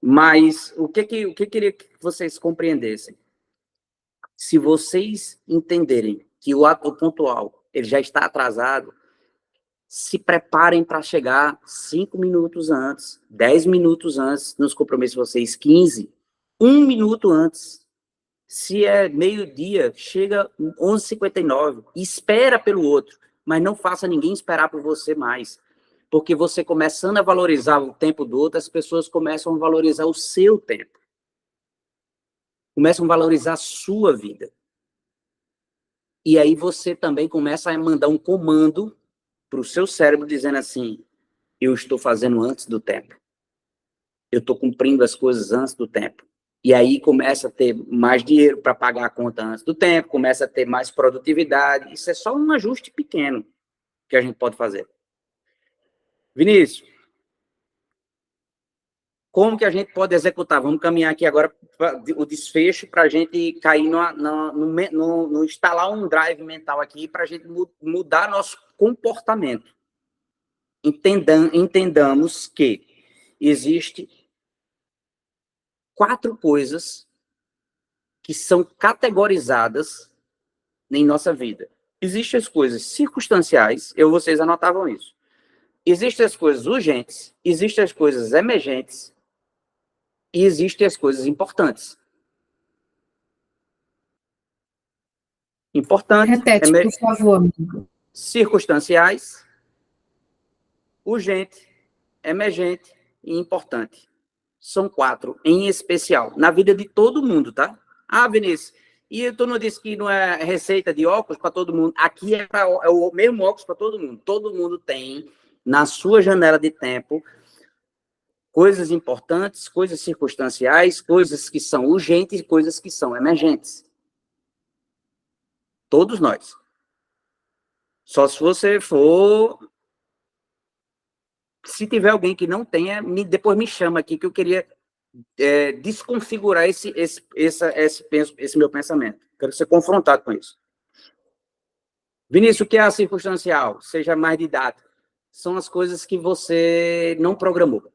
Mas o que queria que vocês compreendessem? Se vocês entenderem que o ato pontual ele já está atrasado, se preparem para chegar 5 minutos antes, 10 minutos antes, nos compromissos de vocês, 15, 1 minuto antes. Se é meio-dia, chega 11h59, espera pelo outro, mas não faça ninguém esperar por você mais. Porque você começando a valorizar o tempo do outro, as pessoas começam a valorizar o seu tempo. Começam a valorizar a sua vida. E aí você também começa a mandar um comando para o seu cérebro dizendo assim, eu estou fazendo antes do tempo. Eu estou cumprindo as coisas antes do tempo. E aí começa a ter mais dinheiro para pagar a conta antes do tempo, começa a ter mais produtividade. Isso é só um ajuste pequeno que a gente pode fazer. Vinícius, como que a gente pode executar? Vamos caminhar aqui agora para o desfecho para a gente cair no instalar um drive mental aqui para a gente mudar nosso comportamento. Entendamos que existe 4 coisas que são categorizadas em nossa vida. Existem as coisas circunstanciais, vocês anotavam isso. Existem as coisas urgentes, existem as coisas emergentes e existem as coisas importantes. Importante, Repete, por favor, amigo. circunstanciais, urgente, emergente e importante. São 4, em especial, na vida de todo mundo, tá? Ah, Vinícius, e tu não disse que não é receita de óculos para todo mundo? Aqui é o mesmo óculos para todo mundo. Todo mundo tem, na sua janela de tempo, coisas importantes, coisas circunstanciais, coisas que são urgentes e coisas que são emergentes. Todos nós. Só se você for... Se tiver alguém que não tenha, depois me chama aqui, que eu queria desconfigurar esse meu pensamento. Quero ser confrontado com isso. Vinícius, o que é a circunstancial? Seja mais didático. São as coisas que você não programou.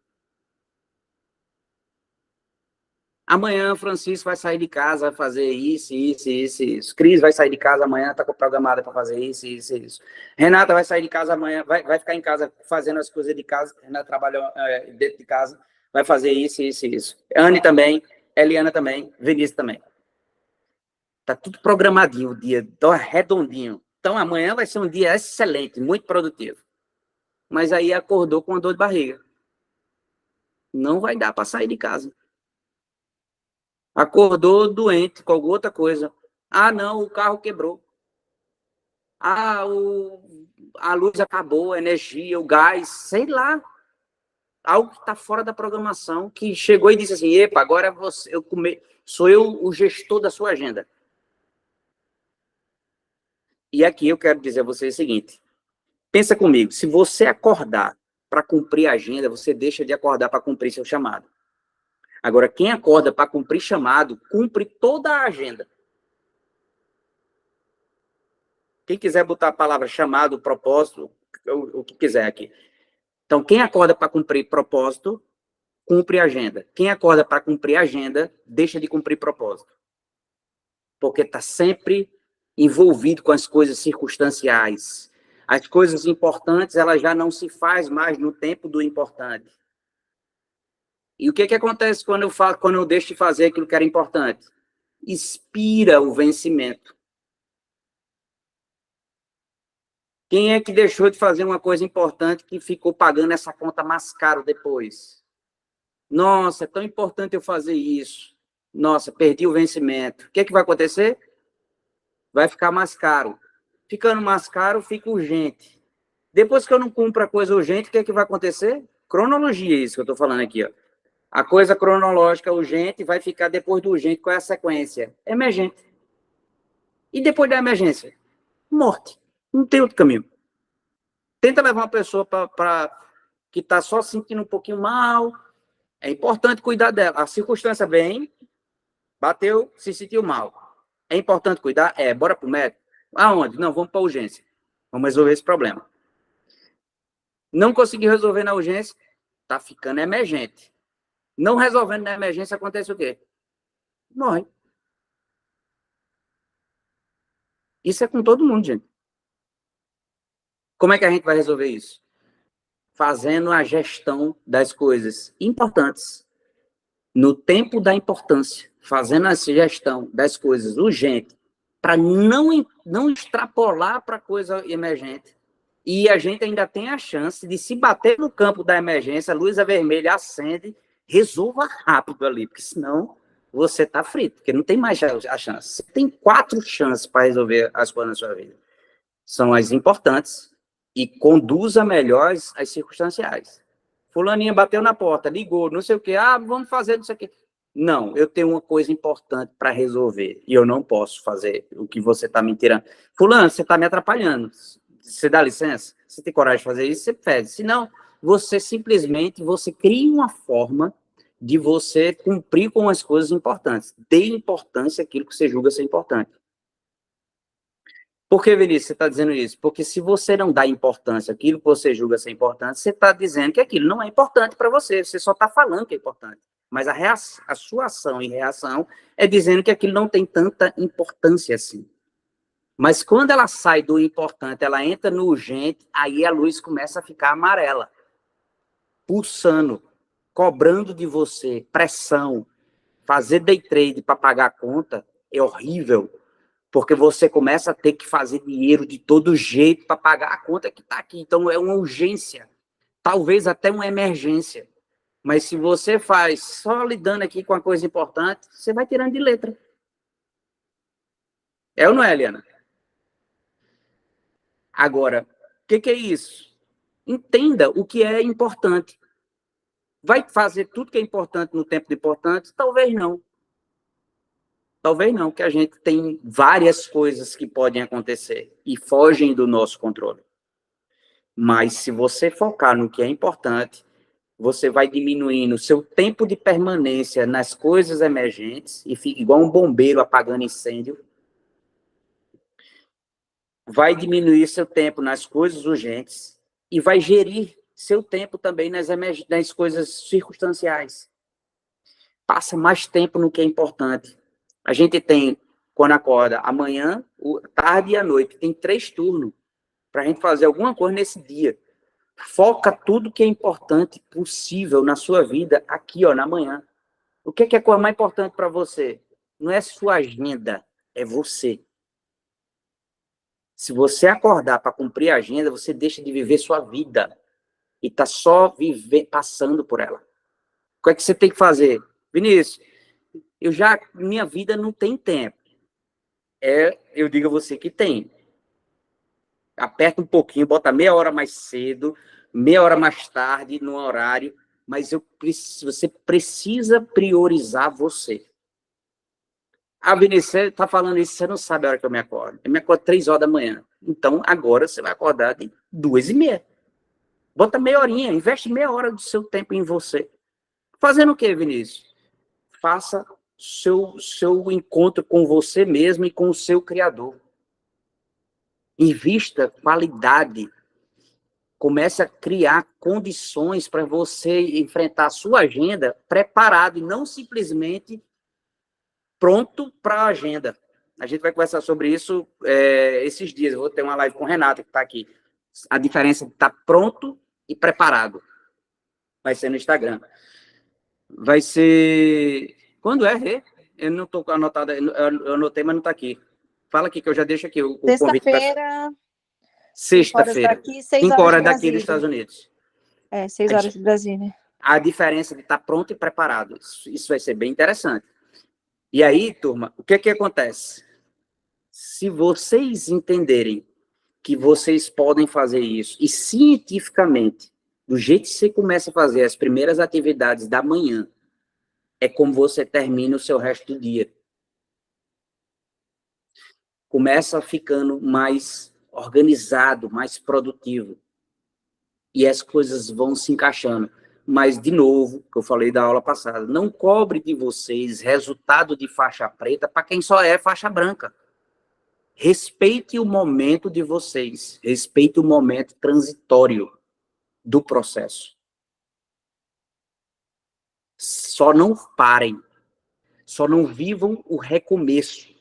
Amanhã, Francisco vai sair de casa, vai fazer isso. Cris vai sair de casa amanhã, está programada para fazer isso. Renata vai sair de casa amanhã, vai ficar em casa fazendo as coisas de casa. Renata trabalha dentro de casa, vai fazer isso. Anne também, Eliana também, Vinícius também. Está tudo programadinho o dia, redondinho. Então, amanhã vai ser um dia excelente, muito produtivo. Mas aí acordou com uma dor de barriga. Não vai dar para sair de casa. Acordou doente com alguma outra coisa. Ah, não, o carro quebrou. Ah, a luz acabou, a energia, o gás, sei lá. Algo que está fora da programação, que chegou e disse assim, epa, agora sou eu o gestor da sua agenda. E aqui eu quero dizer a vocês o seguinte, pensa comigo, se você acordar para cumprir a agenda, você deixa de acordar para cumprir seu chamado. Agora, quem acorda para cumprir chamado, cumpre toda a agenda. Quem quiser botar a palavra chamado, propósito, o que quiser aqui. Então, quem acorda para cumprir propósito, cumpre agenda. Quem acorda para cumprir agenda, deixa de cumprir propósito. Porque está sempre envolvido com as coisas circunstanciais. As coisas importantes, elas já não se faz mais no tempo do importante. E o que acontece quando eu deixo de fazer aquilo que era importante? Expira o vencimento. Quem é que deixou de fazer uma coisa importante que ficou pagando essa conta mais caro depois? Nossa, é tão importante eu fazer isso. Nossa, perdi o vencimento. O que vai acontecer? Vai ficar mais caro. Ficando mais caro, fica urgente. Depois que eu não cumpro a coisa urgente, o que vai acontecer? Cronologia, isso que eu estou falando aqui, ó. A coisa cronológica urgente vai ficar depois do urgente. Qual é a sequência? Emergente. E depois da emergência? Morte. Não tem outro caminho. Tenta levar uma pessoa que está só sentindo um pouquinho mal. É importante cuidar dela. A circunstância vem, bateu, se sentiu mal. É importante cuidar? Bora pro médico. Aonde? Não, vamos para urgência. Vamos resolver esse problema. Não conseguiu resolver na urgência, tá ficando emergente. Não resolvendo na emergência, acontece o quê? Morre. Isso é com todo mundo, gente. Como é que a gente vai resolver isso? Fazendo a gestão das coisas importantes. No tempo da importância. Fazendo a gestão das coisas urgentes. Para não extrapolar para coisa emergente. E a gente ainda tem a chance de se bater no campo da emergência, a luz vermelha acende, resolva rápido ali, porque senão você está frito, porque não tem mais a chance. Você tem 4 chances para resolver as coisas na sua vida. São as importantes e conduza melhor as circunstanciais. Fulaninha bateu na porta, ligou, não sei o quê, vamos fazer não sei o quê. Não, eu tenho uma coisa importante para resolver e eu não posso fazer o que você está me tirando. Fulano, você está me atrapalhando. Você dá licença? Você tem coragem de fazer isso? Você pede. Se não, você simplesmente cria uma forma de você cumprir com as coisas importantes. Dê importância àquilo que você julga ser importante. Por que, Vinícius, você está dizendo isso? Porque se você não dá importância àquilo que você julga ser importante, você está dizendo que aquilo não é importante para você. Você só está falando que é importante. Mas a sua ação e reação é dizendo que aquilo não tem tanta importância assim. Mas quando ela sai do importante, ela entra no urgente, aí a luz começa a ficar amarela, pulsando, cobrando de você, pressão. Fazer day trade para pagar a conta é horrível, porque você começa a ter que fazer dinheiro de todo jeito para pagar a conta que está aqui. Então é uma urgência, talvez até uma emergência. Mas se você faz só lidando aqui com a coisa importante, você vai tirando de letra. É ou não é, Eliana? Agora, o que é isso? Entenda o que é importante. Vai fazer tudo que é importante no tempo de importante? Talvez não. Talvez não, que a gente tem várias coisas que podem acontecer e fogem do nosso controle. Mas se você focar no que é importante, você vai diminuindo o seu tempo de permanência nas coisas emergentes e fica igual um bombeiro apagando incêndio. Vai diminuir seu tempo nas coisas urgentes e vai gerir seu tempo também nas coisas circunstanciais. Passa mais tempo no que é importante. A gente tem, quando acorda, amanhã, tarde e à noite. Tem 3 turnos para a gente fazer alguma coisa nesse dia. Foca tudo que é importante possível na sua vida aqui, ó, na manhã. O que é a coisa mais importante para você? Não é sua agenda, é você. Se você acordar para cumprir a agenda, você deixa de viver sua vida. E está só passando por ela. O que é que você tem que fazer? Vinícius, minha vida não tem tempo. Eu digo a você que tem. Aperta um pouquinho, bota meia hora mais cedo, meia hora mais tarde, no horário, mas você precisa priorizar você. Vinícius, você está falando isso, você não sabe a hora que eu me acordo. Eu me acordo 3 horas da manhã. Então, agora você vai acordar de 2h30. Bota meia horinha, investe meia hora do seu tempo em você. Fazendo o quê, Vinícius? Faça seu encontro com você mesmo e com o seu Criador. Invista qualidade. Comece a criar condições para você enfrentar a sua agenda preparado e não simplesmente pronto para a agenda. A gente vai conversar sobre isso esses dias. Eu vou ter uma live com o Renato, que está aqui. A diferença de estar pronto e preparado. Vai ser no Instagram. Vai ser... Quando é, Rê? Eu não estou anotado, eu anotei, mas não está aqui. Fala aqui, que eu já deixo aqui o convite. Sexta-feira. Sexta-feira. 5 horas daqui nos Estados Unidos. 6 horas de Brasília. A diferença de estar pronto e preparado. Isso vai ser bem interessante. E aí, turma, o que acontece? Se vocês entenderem que vocês podem fazer isso, e cientificamente, do jeito que você começa a fazer as primeiras atividades da manhã, é como você termina o seu resto do dia. Começa ficando mais organizado, mais produtivo. E as coisas vão se encaixando. Mas, de novo, que eu falei da aula passada, não cobre de vocês resultado de faixa preta para quem só é faixa branca. Respeite o momento de vocês. Respeite o momento transitório do processo. Só não parem. Só não vivam o recomeço.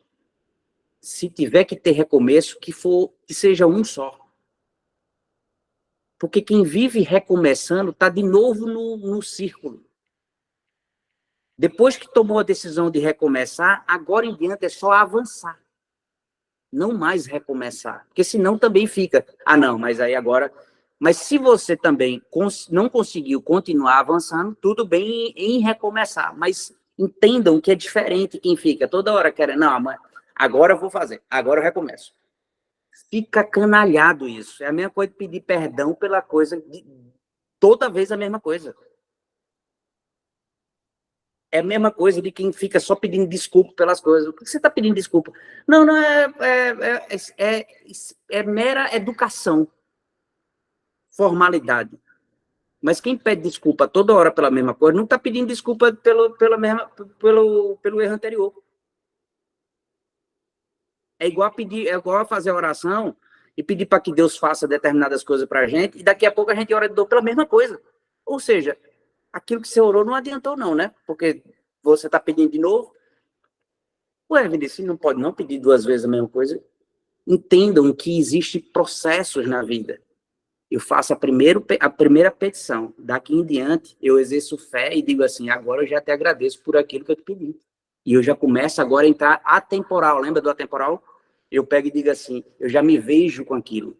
Se tiver que ter recomeço, que seja um só. Porque quem vive recomeçando está de novo no círculo. Depois que tomou a decisão de recomeçar, agora em diante é só avançar. Não mais recomeçar. Porque senão também fica, não, mas aí agora... Mas se você também não conseguiu continuar avançando, tudo bem em recomeçar. Mas entendam que é diferente quem fica toda hora querendo, não, mas agora eu vou fazer, agora eu recomeço. Fica canalhado isso. É a mesma coisa de pedir perdão pela coisa, toda vez a mesma coisa. É a mesma coisa de quem fica só pedindo desculpa pelas coisas. Por que você está pedindo desculpa? Não, é mera educação. Formalidade. Mas quem pede desculpa toda hora pela mesma coisa, não está pedindo desculpa pelo erro anterior. É igual a fazer oração e pedir para que Deus faça determinadas coisas para a gente, e daqui a pouco a gente ora de novo pela mesma coisa. Ou seja, aquilo que você orou não adiantou não, né? Porque você está pedindo de novo. Ué, Vinícius, não pode não pedir 2 vezes a mesma coisa? Entendam que existem processos na vida. Eu faço a primeira petição. Daqui em diante, eu exerço fé e digo assim, agora eu já te agradeço por aquilo que eu te pedi. E eu já começo agora a entrar atemporal. Lembra do atemporal? Eu pego e digo assim, eu já me vejo com aquilo.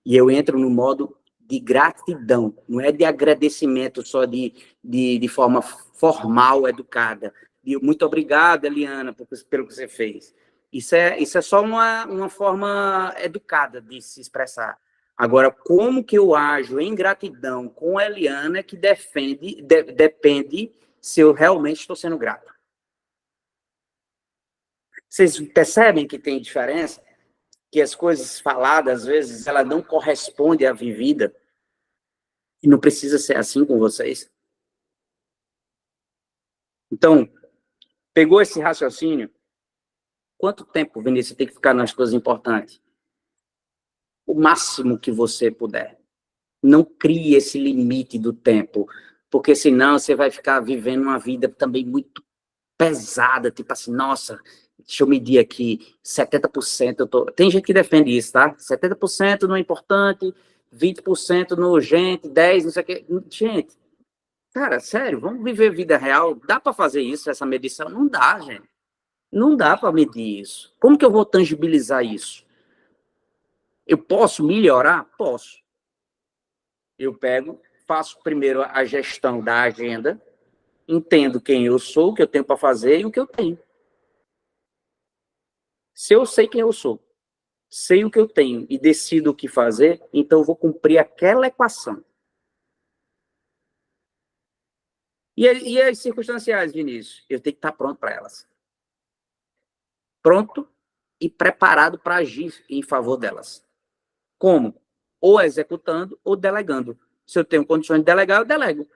E eu entro no modo de gratidão. Não é de agradecimento só de forma formal, educada. Muito obrigado, Eliana, pelo que você fez. Isso é só uma forma educada de se expressar. Agora, como que eu ajo em gratidão com a Eliana que depende se eu realmente estou sendo grato. Vocês percebem que tem diferença? Que as coisas faladas, às vezes, ela não corresponde à vivida? E não precisa ser assim com vocês? Então, pegou esse raciocínio? Quanto tempo, Vinícius, tem que ficar nas coisas importantes? O máximo que você puder. Não crie esse limite do tempo, porque senão você vai ficar vivendo uma vida também muito pesada, tipo assim, nossa, deixa eu medir aqui, 70% eu tô... Tem gente que defende isso, tá? 70% não é importante, 20% no urgente, 10%, não sei o quê. Gente, cara, sério, vamos viver vida real? Dá para fazer isso, essa medição? Não dá, gente. Não dá para medir isso. Como que eu vou tangibilizar isso? Eu posso melhorar? Posso. Eu faço primeiro a gestão da agenda, entendo quem eu sou, o que eu tenho para fazer e o que eu tenho. Se eu sei quem eu sou, sei o que eu tenho e decido o que fazer, então eu vou cumprir aquela equação. E as circunstanciais, Vinícius? Eu tenho que estar pronto para elas. Pronto e preparado para agir em favor delas. Como? Ou executando ou delegando. Se eu tenho condições de delegar, eu delego.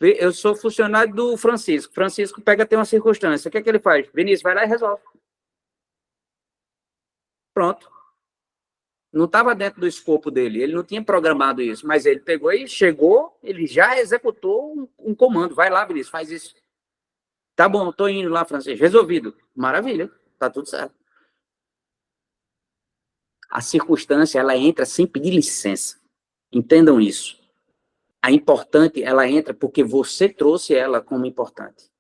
Eu sou funcionário do Francisco. Francisco tem uma circunstância. O que é que ele faz? Vinícius, vai lá e resolve. Pronto. Não estava dentro do escopo dele, ele não tinha programado isso, mas ele pegou e chegou, ele já executou um comando. Vai lá, Vinícius, faz isso. Tá bom, tô indo lá, Francisco. Resolvido. Maravilha, tá tudo certo. A circunstância, ela entra sem pedir licença. Entendam isso. A importante, ela entra porque você trouxe ela como importante.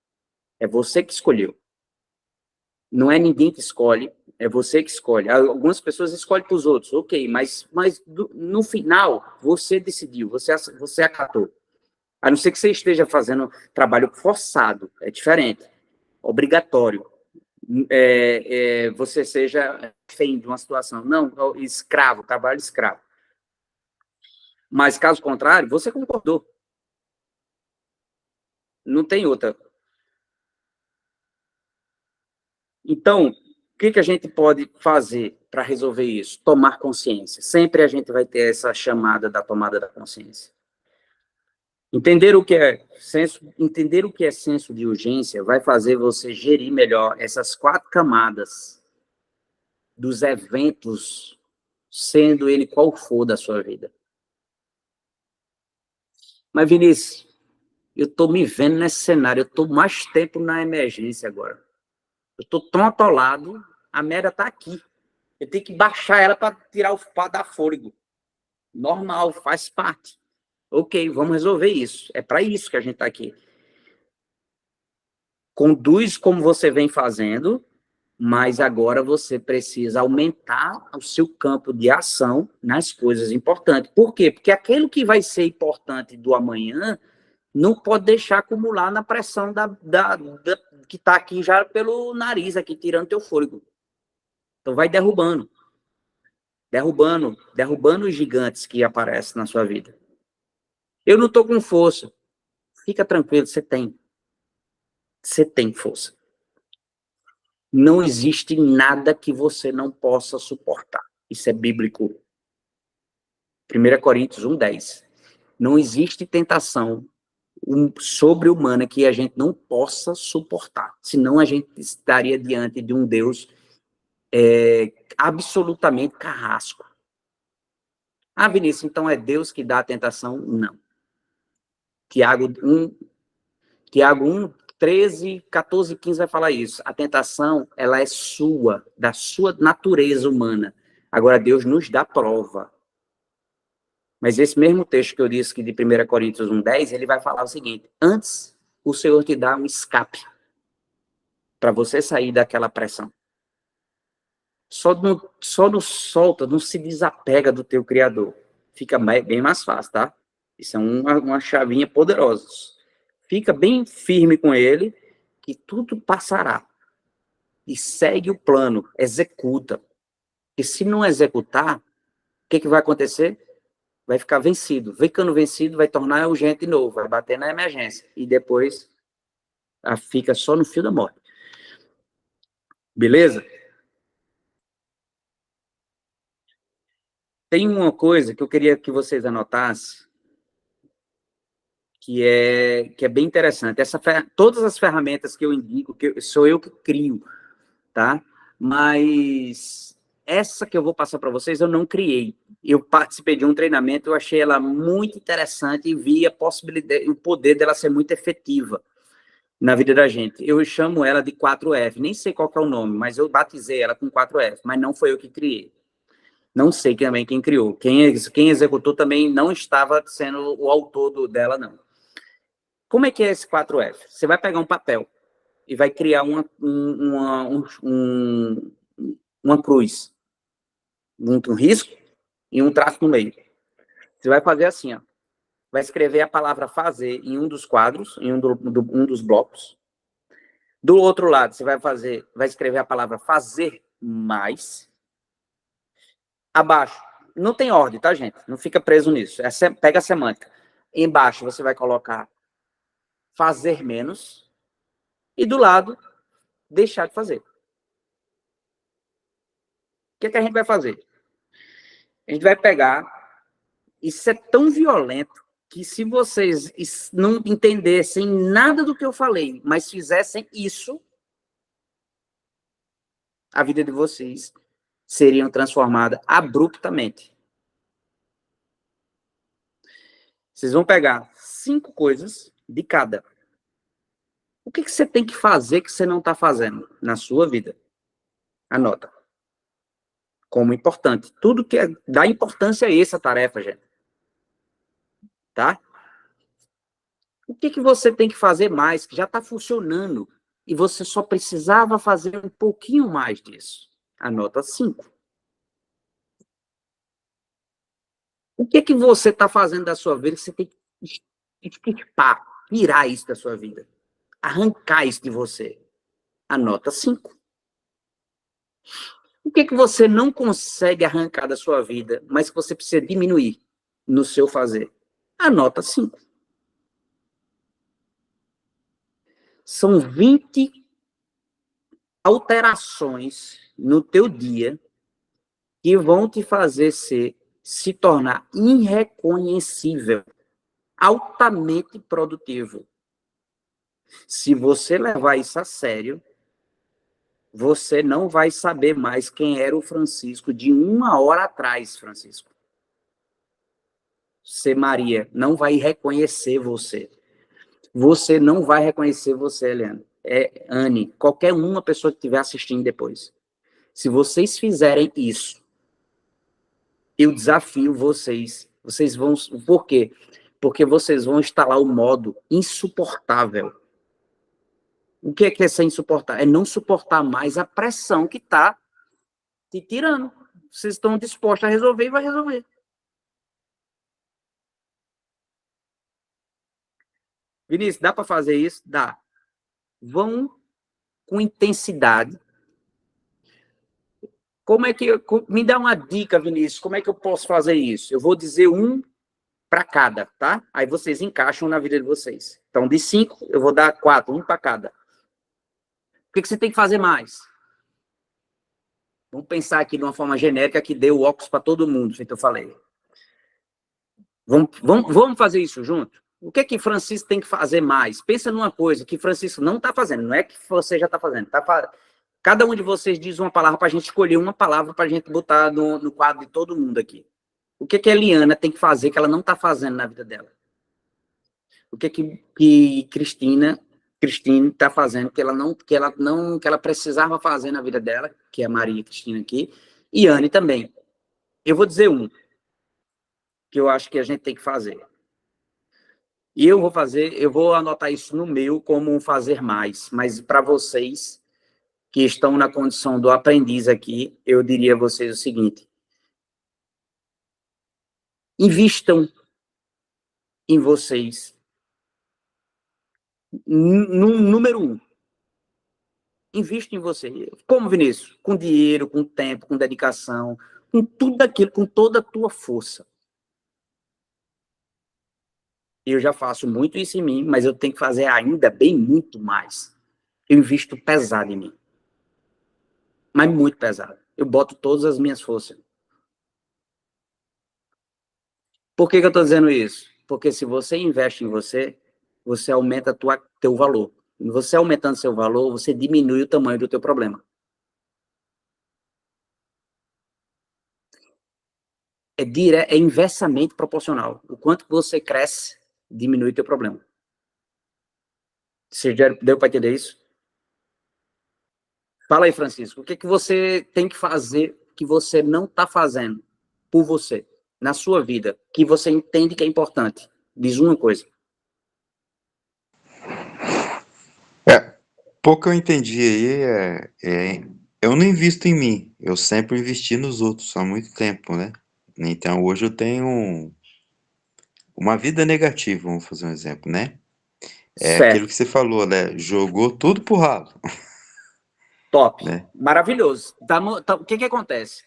É você que escolheu. Não é ninguém que escolhe, é você que escolhe. Algumas pessoas escolhem para os outros, ok, mas no final, você decidiu, você acatou. A não ser que você esteja fazendo trabalho forçado, é diferente, obrigatório. Você seja refém de uma situação. Não, escravo, trabalho escravo. Mas, caso contrário, você concordou. Não tem outra. Então, o que a gente pode fazer para resolver isso? Tomar consciência. Sempre a gente vai ter essa chamada da tomada da consciência. Entender o que é senso de urgência vai fazer você gerir melhor essas 4 camadas dos eventos, sendo ele qual for da sua vida. Mas, Vinícius, eu estou me vendo nesse cenário, eu estou mais tempo na emergência agora. Eu estou tão atolado, a merda está aqui. Eu tenho que baixar ela para dar fôlego. Normal, faz parte. Ok, vamos resolver isso. É para isso que a gente está aqui. Conduz como você vem fazendo, mas agora você precisa aumentar o seu campo de ação nas coisas importantes. Por quê? Porque aquilo que vai ser importante do amanhã não pode deixar acumular na pressão que está aqui já pelo nariz, aqui tirando teu fôlego. Então vai derrubando os gigantes que aparecem na sua vida. Eu não estou com força. Fica tranquilo, você tem. Você tem força. Não existe nada que você não possa suportar. Isso é bíblico. 1 Coríntios 1:10. Não existe tentação sobre-humana que a gente não possa suportar. Senão a gente estaria diante de um Deus absolutamente carrasco. Ah, Vinícius, então é Deus que dá a tentação? Não. Tiago 1, 13, 14 e 15 vai falar isso. A tentação, ela é sua, da sua natureza humana. Agora, Deus nos dá prova. Mas esse mesmo texto que eu disse que de 1 Coríntios 1:10, ele vai falar o seguinte: antes, o Senhor te dá um escape para você sair daquela pressão. Só não solta, não se desapega do teu Criador. Fica bem mais fácil, tá? Isso é uma chavinha poderosa. Fica bem firme com ele, que tudo passará. E segue o plano, executa. E se não executar, o que vai acontecer? Vai ficar vencido. Ficando vencido, vai tornar urgente de novo, vai bater na emergência. E depois, fica só no fio da morte. Beleza? Tem uma coisa que eu queria que vocês anotassem, que é bem interessante. Todas as ferramentas que eu indico, sou eu que crio, tá? Mas essa que eu vou passar para vocês, eu não criei. Eu participei de um treinamento, eu achei ela muito interessante e vi a possibilidade, o poder dela ser muito efetiva na vida da gente. Eu chamo ela de 4F, nem sei qual que é o nome, mas eu batizei ela com 4F, mas não foi eu que criei. Não sei também quem criou. Quem executou também não estava sendo o autor dela, não. Como é que é esse 4F? Você vai pegar um papel e vai criar uma cruz, um risco e um traço no meio. Você vai fazer assim, ó. Vai escrever a palavra fazer em um dos quadros, em um dos blocos. Do outro lado, você vai escrever a palavra fazer mais. Abaixo, não tem ordem, tá, gente? Não fica preso nisso. Pega a semântica. Embaixo, você vai colocar fazer menos. E do lado, deixar de fazer. O que a gente vai fazer? A gente vai pegar. Isso é tão violento que se vocês não entendessem nada do que eu falei, mas fizessem isso, a vida de vocês seriam transformadas abruptamente. Vocês vão pegar 5 coisas de cada. O que você tem que fazer que você não está fazendo na sua vida? Anota. Como importante. Tudo que dá importância a essa tarefa, gente. Tá? O que você tem que fazer mais, que já está funcionando, e você só precisava fazer um pouquinho mais disso? Anota 5. O que você está fazendo da sua vida que você tem que extirpar, tirar isso da sua vida? Arrancar isso de você? Anota 5. O que você não consegue arrancar da sua vida, mas que você precisa diminuir no seu fazer? Anota 5. São 20 alterações no teu dia que vão te fazer se tornar irreconhecível, altamente produtivo. Se você levar isso a sério, você não vai saber mais quem era o Francisco de 1 hora atrás, Francisco. Você, Maria, não vai reconhecer você. Você não vai reconhecer você, Eliana. Anne, qualquer uma pessoa que estiver assistindo depois. Se vocês fizerem isso, eu desafio vocês. Vocês vão... Por quê? Porque vocês vão instalar o modo insuportável. O que é ser insuportável? É não suportar mais a pressão que está te tirando. Vocês estão dispostos a resolver e vai resolver. Vinícius, dá para fazer isso? Dá. Vão com intensidade. Como é que... Me dá uma dica, Vinícius, como é que eu posso fazer isso? Eu vou dizer 1 para cada, tá? Aí vocês encaixam na vida de vocês. Então, de 5, eu vou dar 4, 1 para cada. O que você tem que fazer mais? Vamos pensar aqui de uma forma genérica que dê o óculos para todo mundo, feito eu falei. Vamos fazer isso junto? O que Francisco tem que fazer mais? Pensa numa coisa que Francisco não está fazendo, não é que você já está fazendo. Cada um de vocês diz uma palavra para a gente escolher uma palavra para a gente botar no quadro de todo mundo aqui. O que a Eliana tem que fazer que ela não está fazendo na vida dela? O que Cristine está fazendo que ela precisava fazer na vida dela, que é a Maria e Cristina aqui, e Anne também. Eu vou dizer 1 que eu acho que a gente tem que fazer. E eu vou anotar isso no meu como um fazer mais, mas para vocês que estão na condição do aprendiz aqui, eu diria a vocês o seguinte: invistam em vocês. Número 1. Invista em você. Como, Vinícius? Com dinheiro, com tempo, com dedicação, com tudo aquilo, com toda a tua força. Eu já faço muito isso em mim, mas eu tenho que fazer ainda bem muito mais. Eu invisto pesado em mim. Mas muito pesado. Eu boto todas as minhas forças. Por que eu estou dizendo isso? Porque se você investe em você, você aumenta teu valor. E você aumentando seu valor, você diminui o tamanho do teu problema. É inversamente proporcional. O quanto você cresce, diminui o teu problema. Você já deu para entender isso? Fala aí, Francisco. O que você tem que fazer que você não está fazendo por você, na sua vida, que você entende que é importante? Diz uma coisa. Pouco eu entendi aí, eu não invisto em mim, eu sempre investi nos outros há muito tempo, né? Então hoje eu tenho uma vida negativa, vamos fazer um exemplo, né? Certo. Aquilo que você falou, né? Jogou tudo pro ralo. Top. Né? Maravilhoso. O que acontece?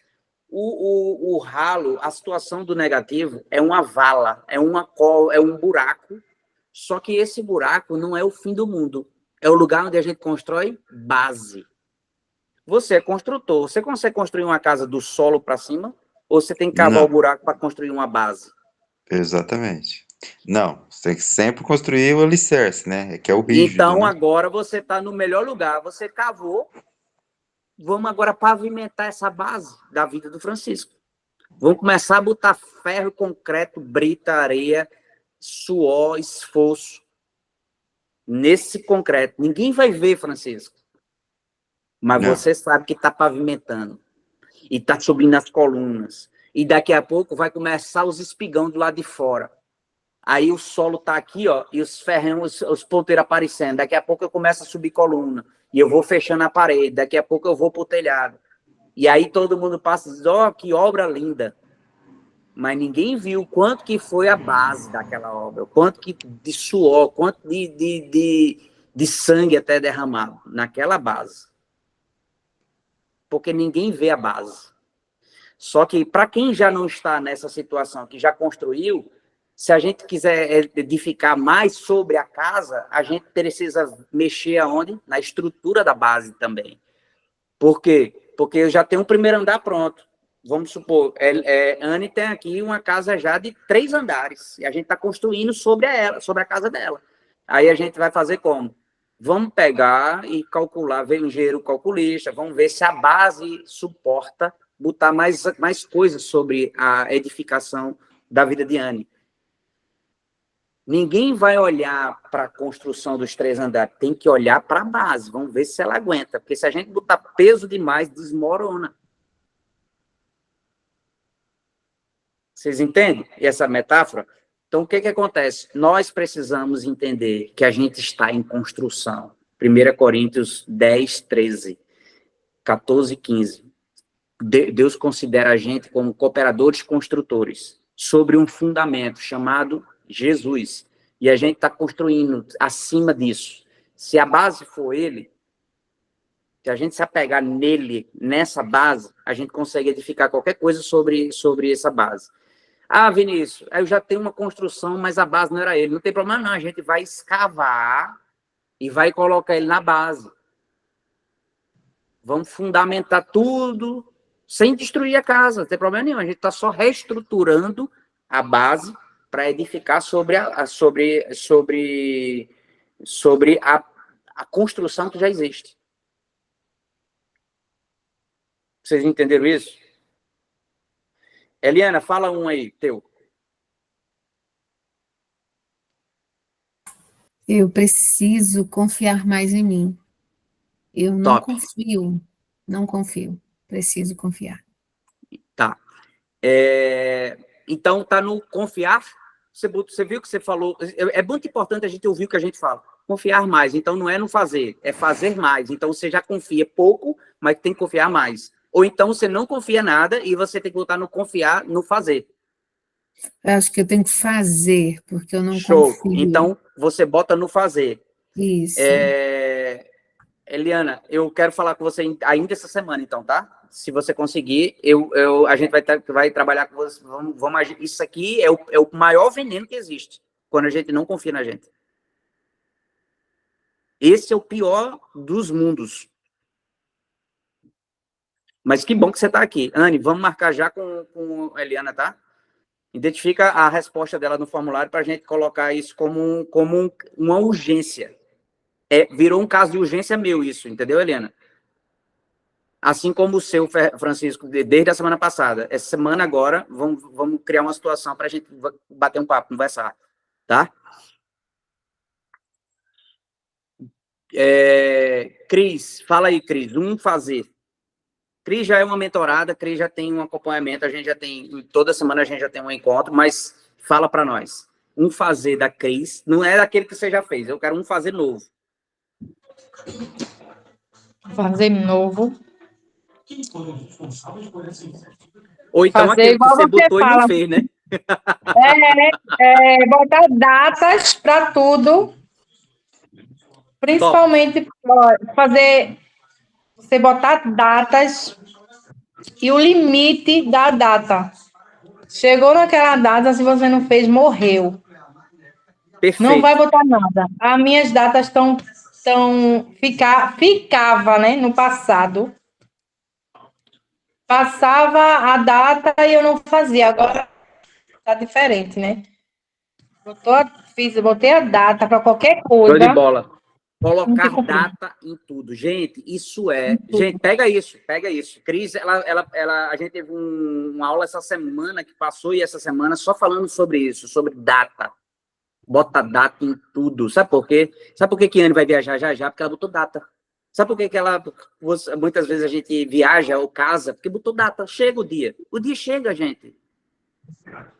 O ralo, a situação do negativo é uma vala, é um buraco, só que esse buraco não é o fim do mundo. É o lugar onde a gente constrói base. Você é construtor. Você consegue construir uma casa do solo para cima? Ou você tem que cavar o buraco para construir uma base? Exatamente. Não, você tem que sempre construir o alicerce, né? Que é o rígido. Então, né? agora você está no melhor lugar. Você cavou vamos agora pavimentar essa base da vida do Francisco. Vamos começar a botar ferro, concreto, brita, areia, suor, esforço nesse concreto. Ninguém vai ver, Francisco, mas Não. você sabe que está pavimentando e está subindo as colunas. E daqui a pouco vai começar os espigão do lado de fora. Aí o solo está aqui, ó, e os ferrão, os ponteiros aparecendo. Daqui a pouco eu começo a subir coluna e eu vou fechando a parede. Daqui a pouco eu vou pro telhado. E aí todo mundo passa e diz, ó, que obra linda. Mas ninguém viu quanto que foi a base daquela obra, o quanto que de suor, quanto de sangue até derramado naquela base. Porque ninguém vê a base. Só que para quem já não está nessa situação, que já construiu, se a gente quiser edificar mais sobre a casa, a gente precisa mexer aonde? Na estrutura da base também. Por quê? Porque eu já tenho um primeiro andar pronto. Vamos supor, Anne tem aqui uma casa já de 3 andares, e a gente está construindo sobre a casa dela. Aí a gente vai fazer como? Vamos pegar e calcular, ver o engenheiro calculista, vamos ver se a base suporta botar mais coisas sobre a edificação da vida de Anne. Ninguém vai olhar para a construção dos 3 andares, tem que olhar para a base, vamos ver se ela aguenta, porque se a gente botar peso demais, desmorona. Vocês entendem essa metáfora? Então, o que acontece? Nós precisamos entender que a gente está em construção. 1 Coríntios 10, 13, 14, 15. Deus considera a gente como cooperadores construtores sobre um fundamento chamado Jesus. E a gente está construindo acima disso. Se a base for ele, se a gente se apegar nele, nessa base, a gente consegue edificar qualquer coisa sobre essa base. Ah, Vinícius, eu já tenho uma construção, mas a base não era ele. Não tem problema não, a gente vai escavar e vai colocar ele na base. Vamos fundamentar tudo sem destruir a casa, não tem problema nenhum. A gente está só reestruturando a base para edificar sobre a construção que já existe. Vocês entenderam isso? Eliana, fala um aí, teu. Eu preciso confiar mais em mim. Eu não confio, não confio. Preciso confiar. Tá. Então, tá no confiar. Você viu que você falou. É muito importante a gente ouvir o que a gente fala. Confiar mais. Então, não é no fazer, é fazer mais. Então, você já confia pouco, mas tem que confiar mais. Ou então, você não confia nada e você tem que botar no confiar, no fazer. Eu acho que eu tenho que fazer, porque eu não Show. confio. Então, você bota no fazer. Isso. Eliana, eu quero falar com você ainda essa semana, então, tá? Se você conseguir, a gente vai trabalhar com você. Vamos agir. Isso aqui é o maior veneno que existe, quando a gente não confia na gente. Esse é o pior dos mundos. Mas que bom que você está aqui. Anne, vamos marcar já com a Eliana, tá? Identifica a resposta dela no formulário para a gente colocar isso como uma urgência. Virou um caso de urgência meu isso, entendeu, Eliana? Assim como o seu, Francisco, desde a semana passada. Essa semana agora, vamos criar uma situação para a gente bater um papo, conversar, tá? Cris, fala aí, Cris, fazer. Cris já é uma mentorada, Cris já tem um acompanhamento, a gente já tem, toda semana a gente já tem um encontro, mas fala para nós. Fazer da Cris, não é daquele que você já fez, eu quero fazer novo. Fazer novo. Ou então fazer aquele que você botou e não fez, né? Botar datas para tudo. Principalmente você botar datas e o limite da data. Chegou naquela data, se você não fez, morreu. Perfeito. Não vai botar nada. As minhas datas ficava, né, no passado. Passava a data e eu não fazia. Agora tá diferente, né? Botei a data para qualquer coisa. Show de bola. Colocar cumprido. data em tudo. Gente, isso é... Gente, pega isso. Cris, a gente teve uma aula essa semana que passou e essa semana só falando sobre isso, sobre data. Bota data em tudo. Sabe por quê? Sabe por que que Anne vai viajar já? Porque ela botou data. Sabe por que que muitas vezes a gente viaja ou casa? Porque botou data. Chega o dia. O dia chega, gente.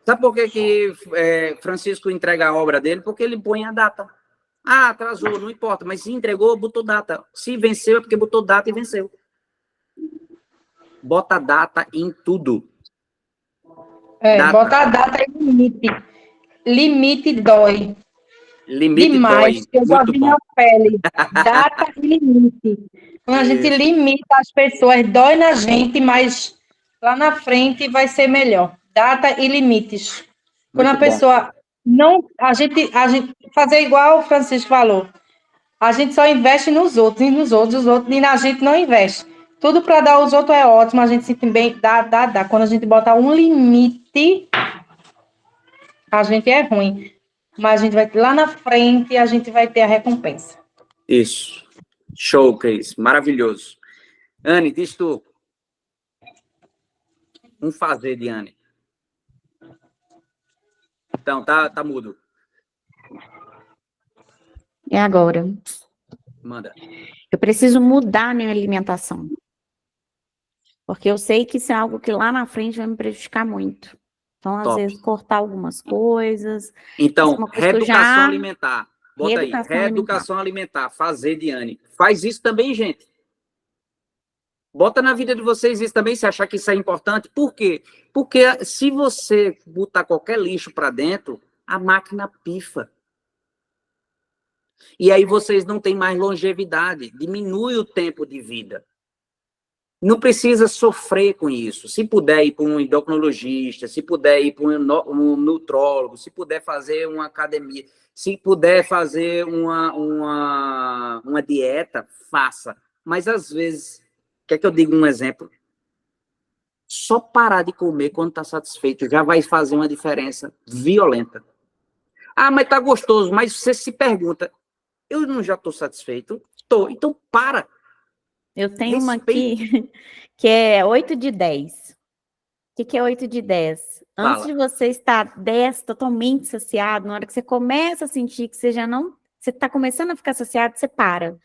Sabe por que que Francisco entrega a obra dele? Porque ele põe a data. Ah, atrasou, não importa. Mas se entregou, botou data. Se venceu, é porque botou data e venceu. Bota data em tudo. Data. Bota a data e limite. Limite dói. Limite Demais, dói. eu já Muito vi bom. na pele. Data e limite. Quando a gente limita as pessoas, dói na gente, mas lá na frente vai ser melhor. Data e limites. Quando Muito a pessoa não... A gente fazer igual o Francisco falou. A gente só investe nos outros, e na gente não investe. Tudo para dar aos outros é ótimo, a gente se sente bem, dá. Quando a gente bota um limite, a gente é ruim. Mas a gente vai lá na frente, a gente vai ter a recompensa. Isso. Show, Cris. Maravilhoso. Anne, diz tu. Um fazer de Anne. Então, tá mudo. É agora. Manda. Eu preciso mudar a minha alimentação. Porque eu sei que isso é algo que lá na frente vai me prejudicar muito. Então, às Top. vezes, cortar algumas coisas. Então, Isso é uma coisa que eu reeducação já... alimentar. Bota aí. Reeducação Reeducação alimentar. Fazer de Anne. Faz isso também, gente. Bota na vida de vocês isso também, se achar que isso é importante. Por quê? Porque se você botar qualquer lixo para dentro, a máquina pifa. E aí vocês não têm mais longevidade. Diminui o tempo de vida. Não precisa sofrer com isso. Se puder ir para um endocrinologista, se puder ir para um nutrólogo, se puder fazer uma academia, se puder fazer uma dieta, faça. Mas às vezes, quer que eu diga um exemplo? Só parar de comer quando está satisfeito já vai fazer uma diferença violenta. Ah, mas tá gostoso. Mas você se pergunta, eu não já estou satisfeito? Tô. Então para. Eu tenho uma aqui que é 8 de 10. O que é 8 de 10? Antes Fala. de você estar 10 totalmente saciado, na hora que você começa a sentir que você já não... Você está começando a ficar saciado, você para.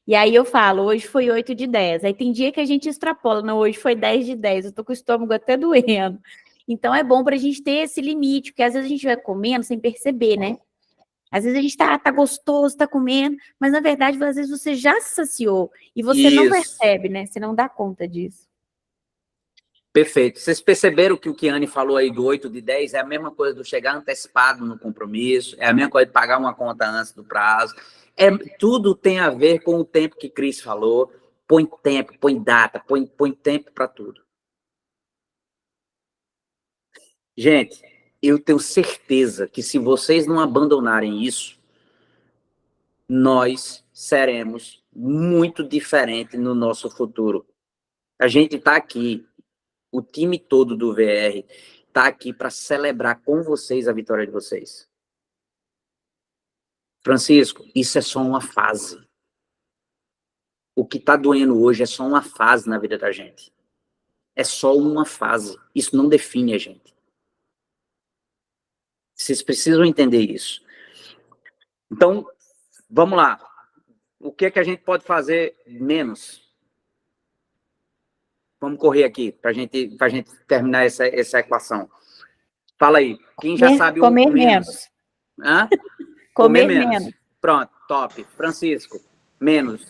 E aí eu falo, hoje foi 8 de 10. Aí tem dia que a gente extrapola. Não, hoje foi 10 de 10. Eu tô com o estômago até doendo. Então é bom para a gente ter esse limite, porque às vezes a gente vai comendo sem perceber, né? Às vezes a gente tá gostoso, tá comendo, mas na verdade, às vezes você já se saciou e você não percebe, né? Você não dá conta disso. Perfeito. Vocês perceberam que o que a Anne falou aí do 8 de 10 é a mesma coisa do chegar antecipado no compromisso, é a mesma coisa de pagar uma conta antes do prazo. Tudo tem a ver com o tempo que Cris falou. Põe tempo, põe data, põe tempo para tudo. Gente, eu tenho certeza que se vocês não abandonarem isso, nós seremos muito diferentes no nosso futuro. A gente está aqui, o time todo do VR está aqui para celebrar com vocês a vitória de vocês. Francisco, isso é só uma fase. O que está doendo hoje é só uma fase na vida da gente. É só uma fase. Isso não define a gente. Vocês precisam entender isso. Então, vamos lá. O que é que a gente pode fazer menos? Vamos correr aqui, para a gente terminar essa equação. Fala aí. Quem já sabe o comer menos? Hã? Comer menos. Pronto, top. Francisco, menos.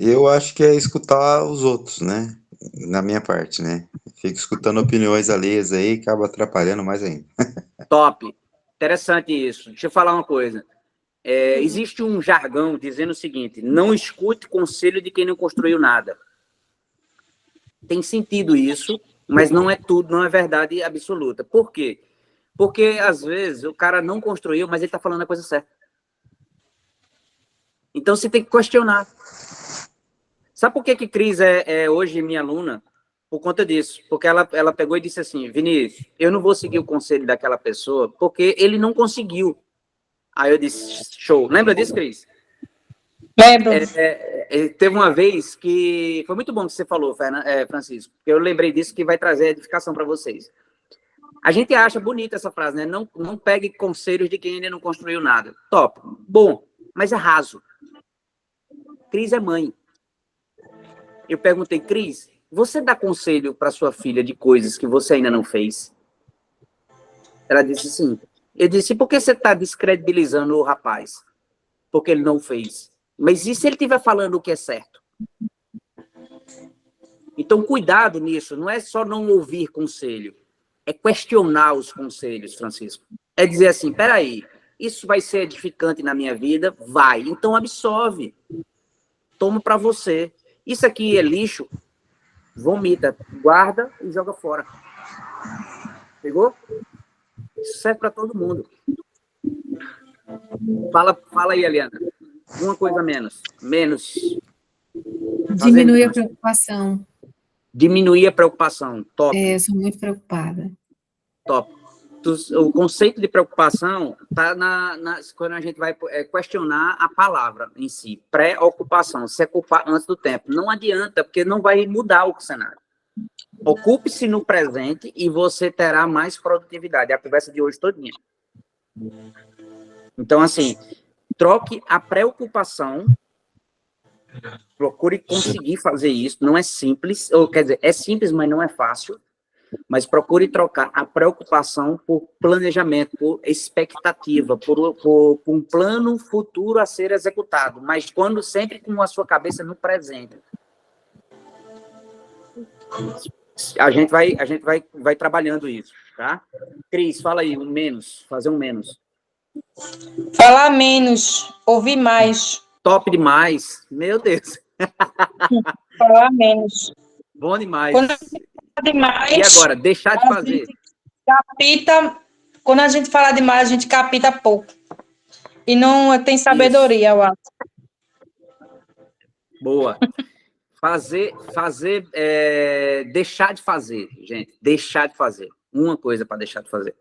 Eu acho que é escutar os outros, né? Na minha parte, né? Fico escutando opiniões alheias aí, acaba atrapalhando mais ainda. Top. Interessante isso. Deixa eu falar uma coisa. Existe um jargão dizendo o seguinte: não escute conselho de quem não construiu nada. Tem sentido isso, mas não é tudo, não é verdade absoluta. Por quê? Porque, às vezes, o cara não construiu, mas ele está falando a coisa certa. Então, você tem que questionar. Sabe por que Cris é hoje minha aluna? Por conta disso. Porque ela pegou e disse assim: Vinícius, eu não vou seguir o conselho daquela pessoa porque ele não conseguiu. Aí eu disse: show. Lembra disso, Cris? Lembro. Teve uma vez que foi muito bom que você falou, Francisco, porque eu lembrei disso que vai trazer edificação para vocês. A gente acha bonita essa frase, né? Não pegue conselhos de quem ainda não construiu nada. Top. Bom, mas é raso. Cris é mãe. Eu perguntei, Cris, você dá conselho para sua filha de coisas que você ainda não fez? Ela disse sim. Eu disse, por que você está descredibilizando o rapaz? Porque ele não fez. Mas e se ele estiver falando o que é certo? Então, cuidado nisso. Não é só não ouvir conselho. É questionar os conselhos, Francisco. É dizer assim, peraí, isso vai ser edificante na minha vida? Vai. Então, absorve. Toma para você. Isso aqui é lixo? Vomita. Guarda e joga fora. Pegou? Isso serve para todo mundo. Fala aí, Eliana. Uma coisa menos. Diminuir a preocupação. Diminuir a preocupação. Top. Eu sou muito preocupada. Top. O conceito de preocupação está quando a gente vai questionar a palavra em si. Preocupação. Se ocupar antes do tempo. Não adianta, porque não vai mudar o cenário. Ocupe-se no presente e você terá mais produtividade. É a conversa de hoje todinha. Então, assim, troque a preocupação, procure conseguir fazer isso, não é simples, ou quer dizer, é simples, mas não é fácil, mas procure trocar a preocupação por planejamento, por expectativa, por um plano futuro a ser executado, mas sempre com a sua cabeça no presente. A gente vai trabalhando isso, tá? Cris, fala aí, fazer um menos. Falar menos, ouvir mais. Top demais, meu Deus. Falar menos. Bom demais. Quando a gente fala demais, e agora, deixar de fazer? Quando a gente fala demais, a gente capita pouco. E não tem sabedoria, eu acho. Boa. Deixar de fazer, gente. Deixar de fazer. Uma coisa para deixar de fazer.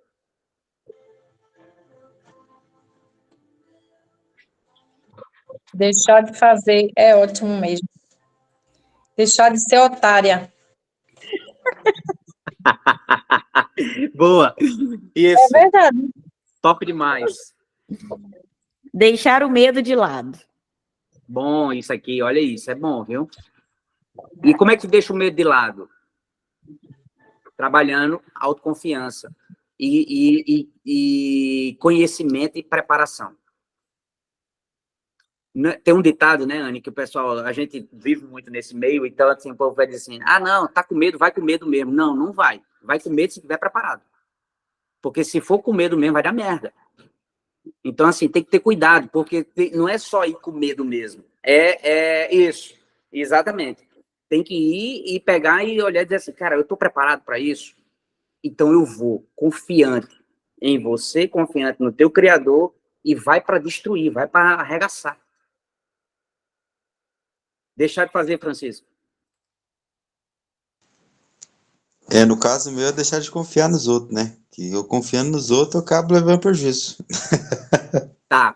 Deixar de fazer é ótimo mesmo. Deixar de ser otária. Boa. Isso. É verdade. Top demais. Deixar o medo de lado. Bom, isso aqui, olha isso, é bom, viu? E como é que deixa o medo de lado? Trabalhando autoconfiança e conhecimento e preparação. Tem um ditado, né, Anny, que o pessoal, a gente vive muito nesse meio, então assim, o povo vai dizer assim, não, tá com medo, vai com medo mesmo. Não, não vai. Vai com medo se estiver preparado. Porque se for com medo mesmo, vai dar merda. Então, assim, tem que ter cuidado, porque não é só ir com medo mesmo. É isso, exatamente. Tem que ir e pegar e olhar e dizer assim, cara, eu tô preparado para isso? Então eu vou, confiante em você, confiante no teu Criador, e vai para destruir, vai para arregaçar. Deixar de fazer, Francisco. No caso meu, é deixar de confiar nos outros, né? Que eu confiando nos outros, eu acabo levando prejuízo. Tá.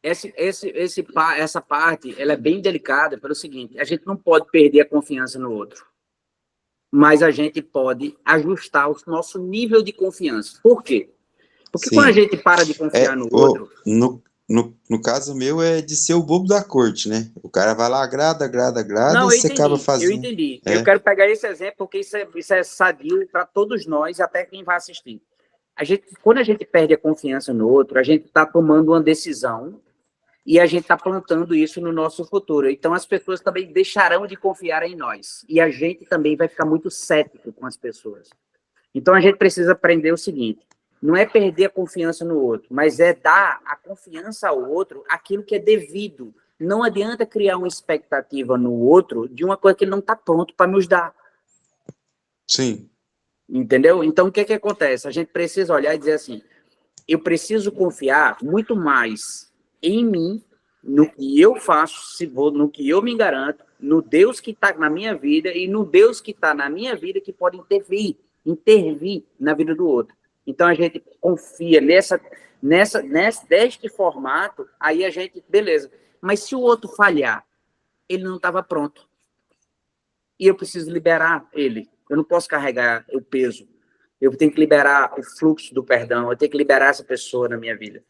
Essa parte, ela é bem delicada pelo seguinte, a gente não pode perder a confiança no outro, mas a gente pode ajustar o nosso nível de confiança. Por quê? Porque quando a gente para de confiar no outro... No caso meu, é de ser o bobo da corte, né? O cara vai lá, agrada, não, e você acaba fazendo... Eu entendi. Eu quero pegar esse exemplo, porque isso é sadio para todos nós, até quem vai assistir. Quando a gente perde a confiança no outro, a gente está tomando uma decisão e a gente está plantando isso no nosso futuro. Então, as pessoas também deixarão de confiar em nós. E a gente também vai ficar muito cético com as pessoas. Então, a gente precisa aprender o seguinte, não é perder a confiança no outro, mas é dar a confiança ao outro aquilo que é devido. Não adianta criar uma expectativa no outro de uma coisa que ele não está pronto para nos dar. Sim. Entendeu? Então, o que acontece? A gente precisa olhar e dizer assim, eu preciso confiar muito mais em mim, no que eu faço, no que eu me garanto, no Deus que está na minha vida e no Deus que está na minha vida que pode intervir na vida do outro. Então, a gente confia deste formato, aí a gente, beleza, Mas se o outro falhar, ele não estava pronto. E eu preciso liberar ele. Eu não posso carregar o peso. Eu tenho que liberar o fluxo do perdão. Eu tenho que liberar essa pessoa na minha vida.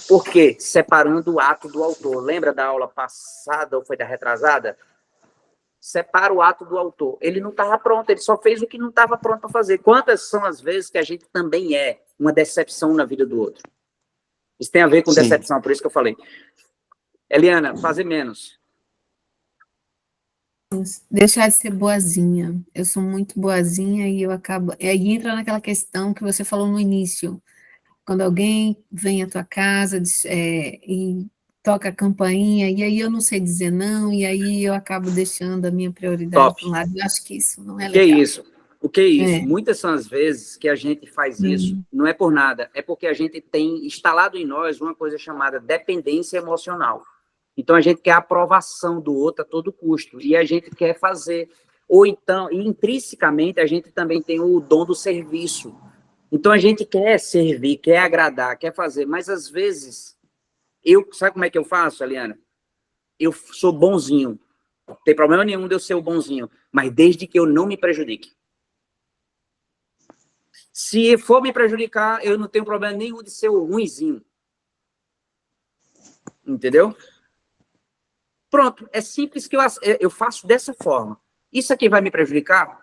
Por quê? Separando o ato do autor. Lembra da aula passada ou foi da retrasada? Separa o ato do autor. Ele não estava pronto, ele só fez o que não estava pronto para fazer. Quantas são as vezes que a gente também é uma decepção na vida do outro? Isso tem a ver com Sim. decepção, por isso que eu falei. Eliana, fazer menos. Deixar de ser boazinha. Eu sou muito boazinha e eu acabo. Aí entra naquela questão que você falou no início. Quando alguém vem à tua casa e toca a campainha, e aí eu não sei dizer não, e aí eu acabo deixando a minha prioridade Top. para um lado. Eu acho que isso não é O que é legal. isso? O que é isso? É. Muitas são as vezes que a gente faz isso, não é por nada, é porque a gente tem instalado em nós uma coisa chamada dependência emocional. Então, a gente quer a aprovação do outro a todo custo, e a gente quer fazer. Ou então, intrinsecamente, a gente também tem o dom do serviço. Então, a gente quer servir, quer agradar, quer fazer, mas às vezes, sabe como é que eu faço, Eliana? Eu sou bonzinho. Não tem problema nenhum de eu ser o bonzinho, mas desde que eu não me prejudique. Se for me prejudicar, eu não tenho problema nenhum de ser o ruinzinho. Entendeu? Pronto, é simples que eu faço dessa forma. Isso aqui vai me prejudicar?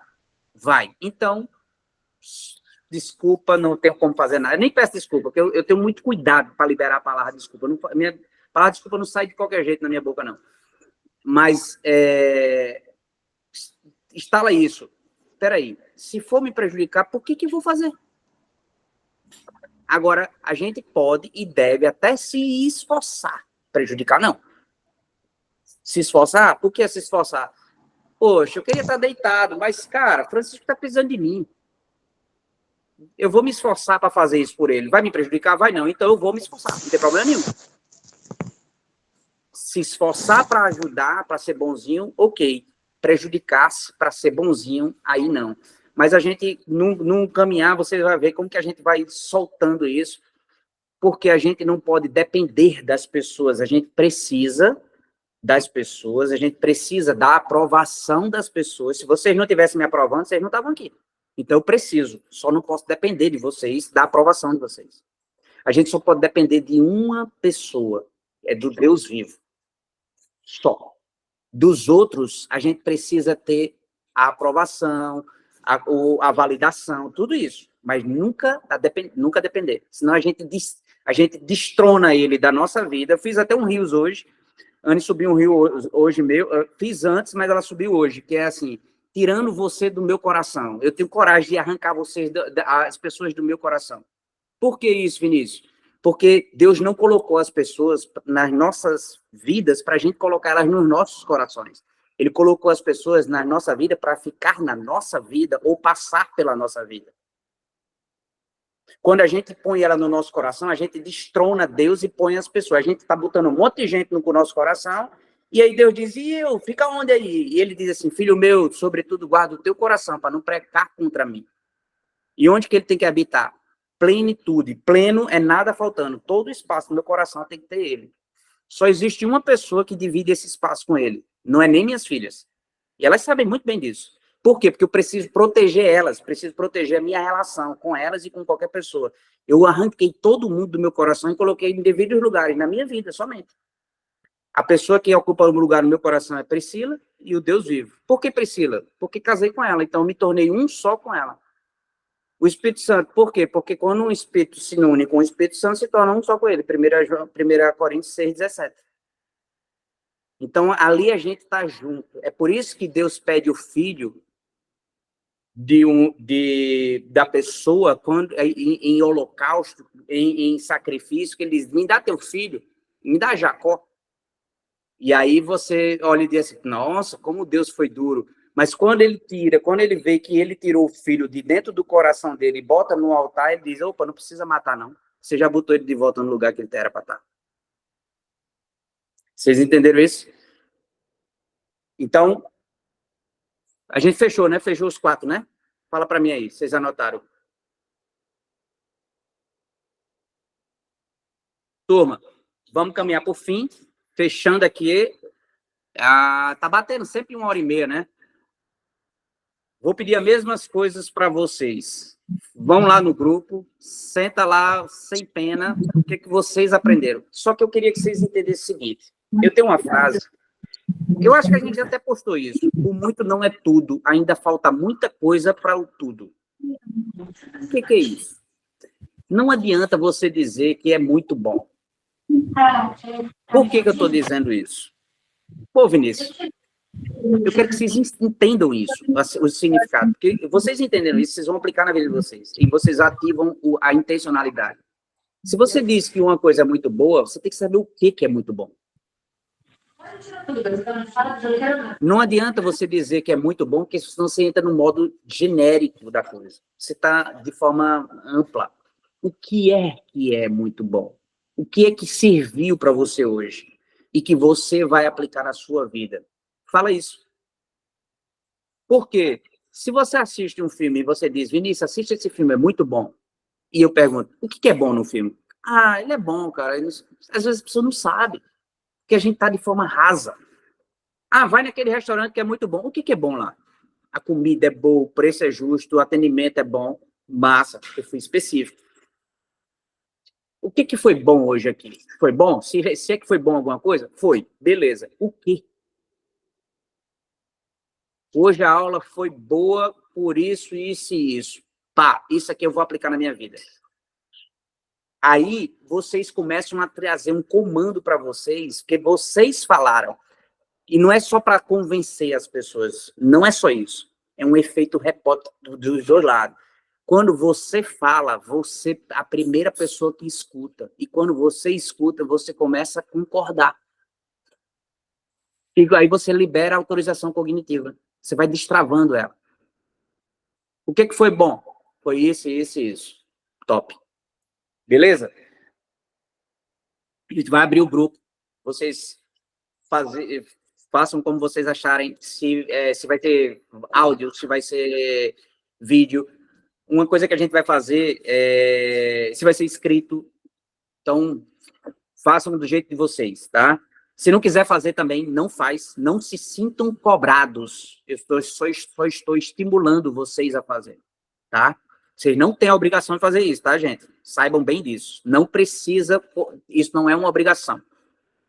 Vai. Então, desculpa, não tenho como fazer nada. Eu nem peço desculpa, porque eu tenho muito cuidado para liberar a palavra desculpa. Minha palavra desculpa não sai de qualquer jeito na minha boca, não. Mas, instala isso. Peraí, se for me prejudicar, por que eu vou fazer? Agora, a gente pode e deve até se esforçar. Prejudicar, não. Se esforçar? Por que se esforçar? Poxa, eu queria estar deitado, mas, cara, Francisco está precisando de mim. Eu vou me esforçar para fazer isso por ele. Vai me prejudicar? Vai não. Então eu vou me esforçar. Não tem problema nenhum. Se esforçar para ajudar, para ser bonzinho, ok. Prejudicar-se para ser bonzinho, aí não. Mas a gente, num caminhar, você vai ver como que a gente vai soltando isso, porque a gente não pode depender das pessoas. A gente precisa das pessoas, a gente precisa da aprovação das pessoas. Se vocês não tivessem me aprovando, vocês não estavam aqui. Então eu preciso, só não posso depender de vocês, da aprovação de vocês. A gente só pode depender de uma pessoa, é do Deus vivo. Só. Dos outros, a gente precisa ter a aprovação, a validação, tudo isso. Mas nunca depender. Senão a gente destrona ele da nossa vida. Eu fiz até um rios hoje. Anne subiu um rio hoje meu. Eu fiz antes, mas ela subiu hoje. Que é assim, tirando você do meu coração. Eu tenho coragem de arrancar as pessoas do meu coração. Por que isso, Vinícius? Porque Deus não colocou as pessoas nas nossas vidas para a gente colocar elas nos nossos corações. Ele colocou as pessoas na nossa vida para ficar na nossa vida ou passar pela nossa vida. Quando a gente põe ela no nosso coração, a gente destrona Deus e põe as pessoas. A gente está botando um monte de gente no nosso coração, e aí Deus diz, e eu? Fica onde aí? E ele diz assim, filho meu, sobretudo guarda o teu coração para não pecar contra mim. E onde que ele tem que habitar? Plenitude. Pleno é nada faltando. Todo espaço do meu coração tem que ter ele. Só existe uma pessoa que divide esse espaço com ele. Não é nem minhas filhas. E elas sabem muito bem disso. Por quê? Porque eu preciso proteger elas, preciso proteger a minha relação com elas e com qualquer pessoa. Eu arranquei todo mundo do meu coração e coloquei em devidos lugares, na minha vida, somente. A pessoa que ocupa um lugar no meu coração é Priscila e o Deus vivo. Por que Priscila? Porque casei com ela, então me tornei um só com ela. O Espírito Santo, por quê? Porque quando um Espírito se une com o Espírito Santo, se torna um só com ele. 1 Coríntios 6,17. Então, ali a gente está junto. É por isso que Deus pede o filho da pessoa quando, em holocausto, em sacrifício, que ele diz, me dá teu filho, me dá Jacó. E aí você olha e diz assim, nossa, como Deus foi duro. Mas quando ele vê que ele tirou o filho de dentro do coração dele e bota no altar, ele diz, opa, não precisa matar não. Você já botou ele de volta no lugar que ele era para estar. Vocês entenderam isso? Então, a gente fechou, né? Fechou os 4, né? Fala para mim aí, vocês anotaram. Turma, vamos caminhar por fim. fechando aqui, tá batendo sempre 1h30, né? Vou pedir as mesmas coisas para vocês. Vão lá no grupo, senta lá, sem pena, o que vocês aprenderam. Só que eu queria que vocês entendessem o seguinte. Eu tenho uma frase, eu acho que a gente até postou isso. O muito não é tudo, ainda falta muita coisa para o tudo. O que é isso? Não adianta você dizer que é muito bom. Por que eu estou dizendo isso? Pô, Vinícius, eu quero que vocês entendam isso, o significado. Porque vocês entendendo isso, vocês vão aplicar na vida de vocês. E vocês ativam a intencionalidade. Se você diz que uma coisa é muito boa, você tem que saber o que é muito bom. Não adianta você dizer que é muito bom, porque senão você entra no modo genérico da coisa. Você está de forma ampla. O que é muito bom? O que é que serviu para você hoje? E que você vai aplicar na sua vida? Fala isso. Por quê? Se você assiste um filme e você diz, Vinícius, assiste esse filme, é muito bom. E eu pergunto, o que é bom no filme? Ah, ele é bom, cara. Às vezes a pessoa não sabe. Porque a gente está de forma rasa. Ah, vai naquele restaurante que é muito bom. O que é bom lá? A comida é boa, o preço é justo, o atendimento é bom. Massa, eu fui específico. O que foi bom hoje aqui? Foi bom? Se é que foi bom alguma coisa? Foi. Beleza. O quê? Hoje a aula foi boa por isso, isso e isso. Pá, isso aqui eu vou aplicar na minha vida. Aí, vocês começam a trazer um comando para vocês, que vocês falaram. E não é só para convencer as pessoas. Não é só isso. É um efeito rebote dos dois lados. Quando você fala, você é a primeira pessoa que escuta. E quando você escuta, você começa a concordar. E aí você libera a autorização cognitiva. Você vai destravando ela. O que foi bom? Foi isso, isso e isso. Top. Beleza? A gente vai abrir o grupo. Vocês façam como vocês acharem. Se vai ter áudio, se vai ser vídeo. Uma coisa que a gente vai fazer se vai ser escrito. Então, façam do jeito de vocês, tá? Se não quiser fazer também, não faz. Não se sintam cobrados. Eu só estou estimulando vocês a fazer, tá? Vocês não têm a obrigação de fazer isso, tá, gente? Saibam bem disso. Não precisa, isso não é uma obrigação.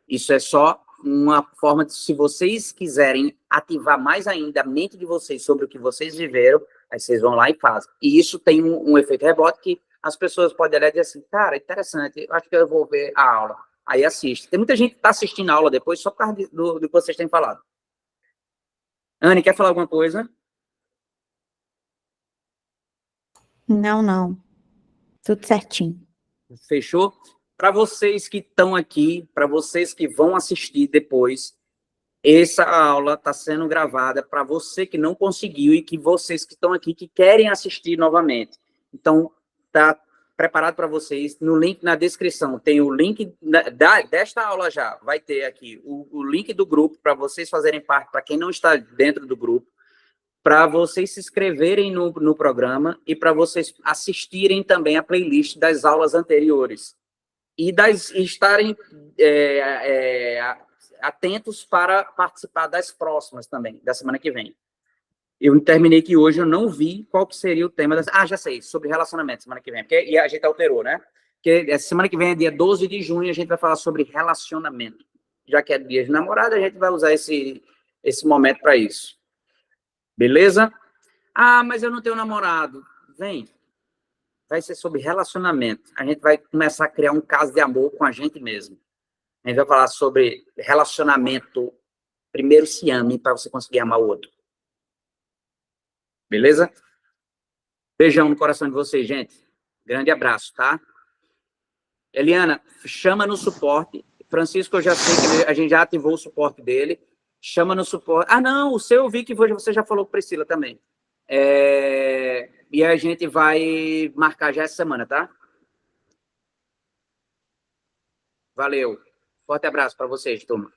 Isso é só uma forma de, se vocês quiserem ativar mais ainda a mente de vocês sobre o que vocês viveram, aí vocês vão lá e fazem. E isso tem um efeito rebote que as pessoas podem olhar e dizer assim, cara, interessante, acho que eu vou ver a aula. Aí assiste. Tem muita gente que está assistindo a aula depois só por causa do que vocês têm falado. Anne, quer falar alguma coisa? Não. Tudo certinho. Fechou? Para vocês que estão aqui, para vocês que vão assistir depois, essa aula está sendo gravada para você que não conseguiu e que vocês que estão aqui que querem assistir novamente. Então, tá preparado para vocês. No link na descrição tem o link desta aula já. Vai ter aqui o link do grupo para vocês fazerem parte, para quem não está dentro do grupo, para vocês se inscreverem no programa e para vocês assistirem também a playlist das aulas anteriores. E estarem atentos para participar das próximas também, da semana que vem. Eu terminei que hoje eu não vi qual que seria o tema. Já sei, sobre relacionamento, semana que vem. E a gente alterou, né? Porque semana que vem é dia 12 de junho, a gente vai falar sobre relacionamento. Já que é dia de namorada, a gente vai usar esse momento para isso. Beleza? Mas eu não tenho namorado. Vem. Vai ser sobre relacionamento. A gente vai começar a criar um caso de amor com a gente mesmo. A gente vai falar sobre relacionamento. Primeiro se ame para você conseguir amar o outro. Beleza? Beijão no coração de vocês, gente. Grande abraço, tá? Eliana, chama no suporte. Francisco, eu já sei que a gente já ativou o suporte dele. Chama no suporte. Não, o seu eu vi que você já falou com Priscila também. E a gente vai marcar já essa semana, tá? Valeu. Forte abraço para vocês, turma.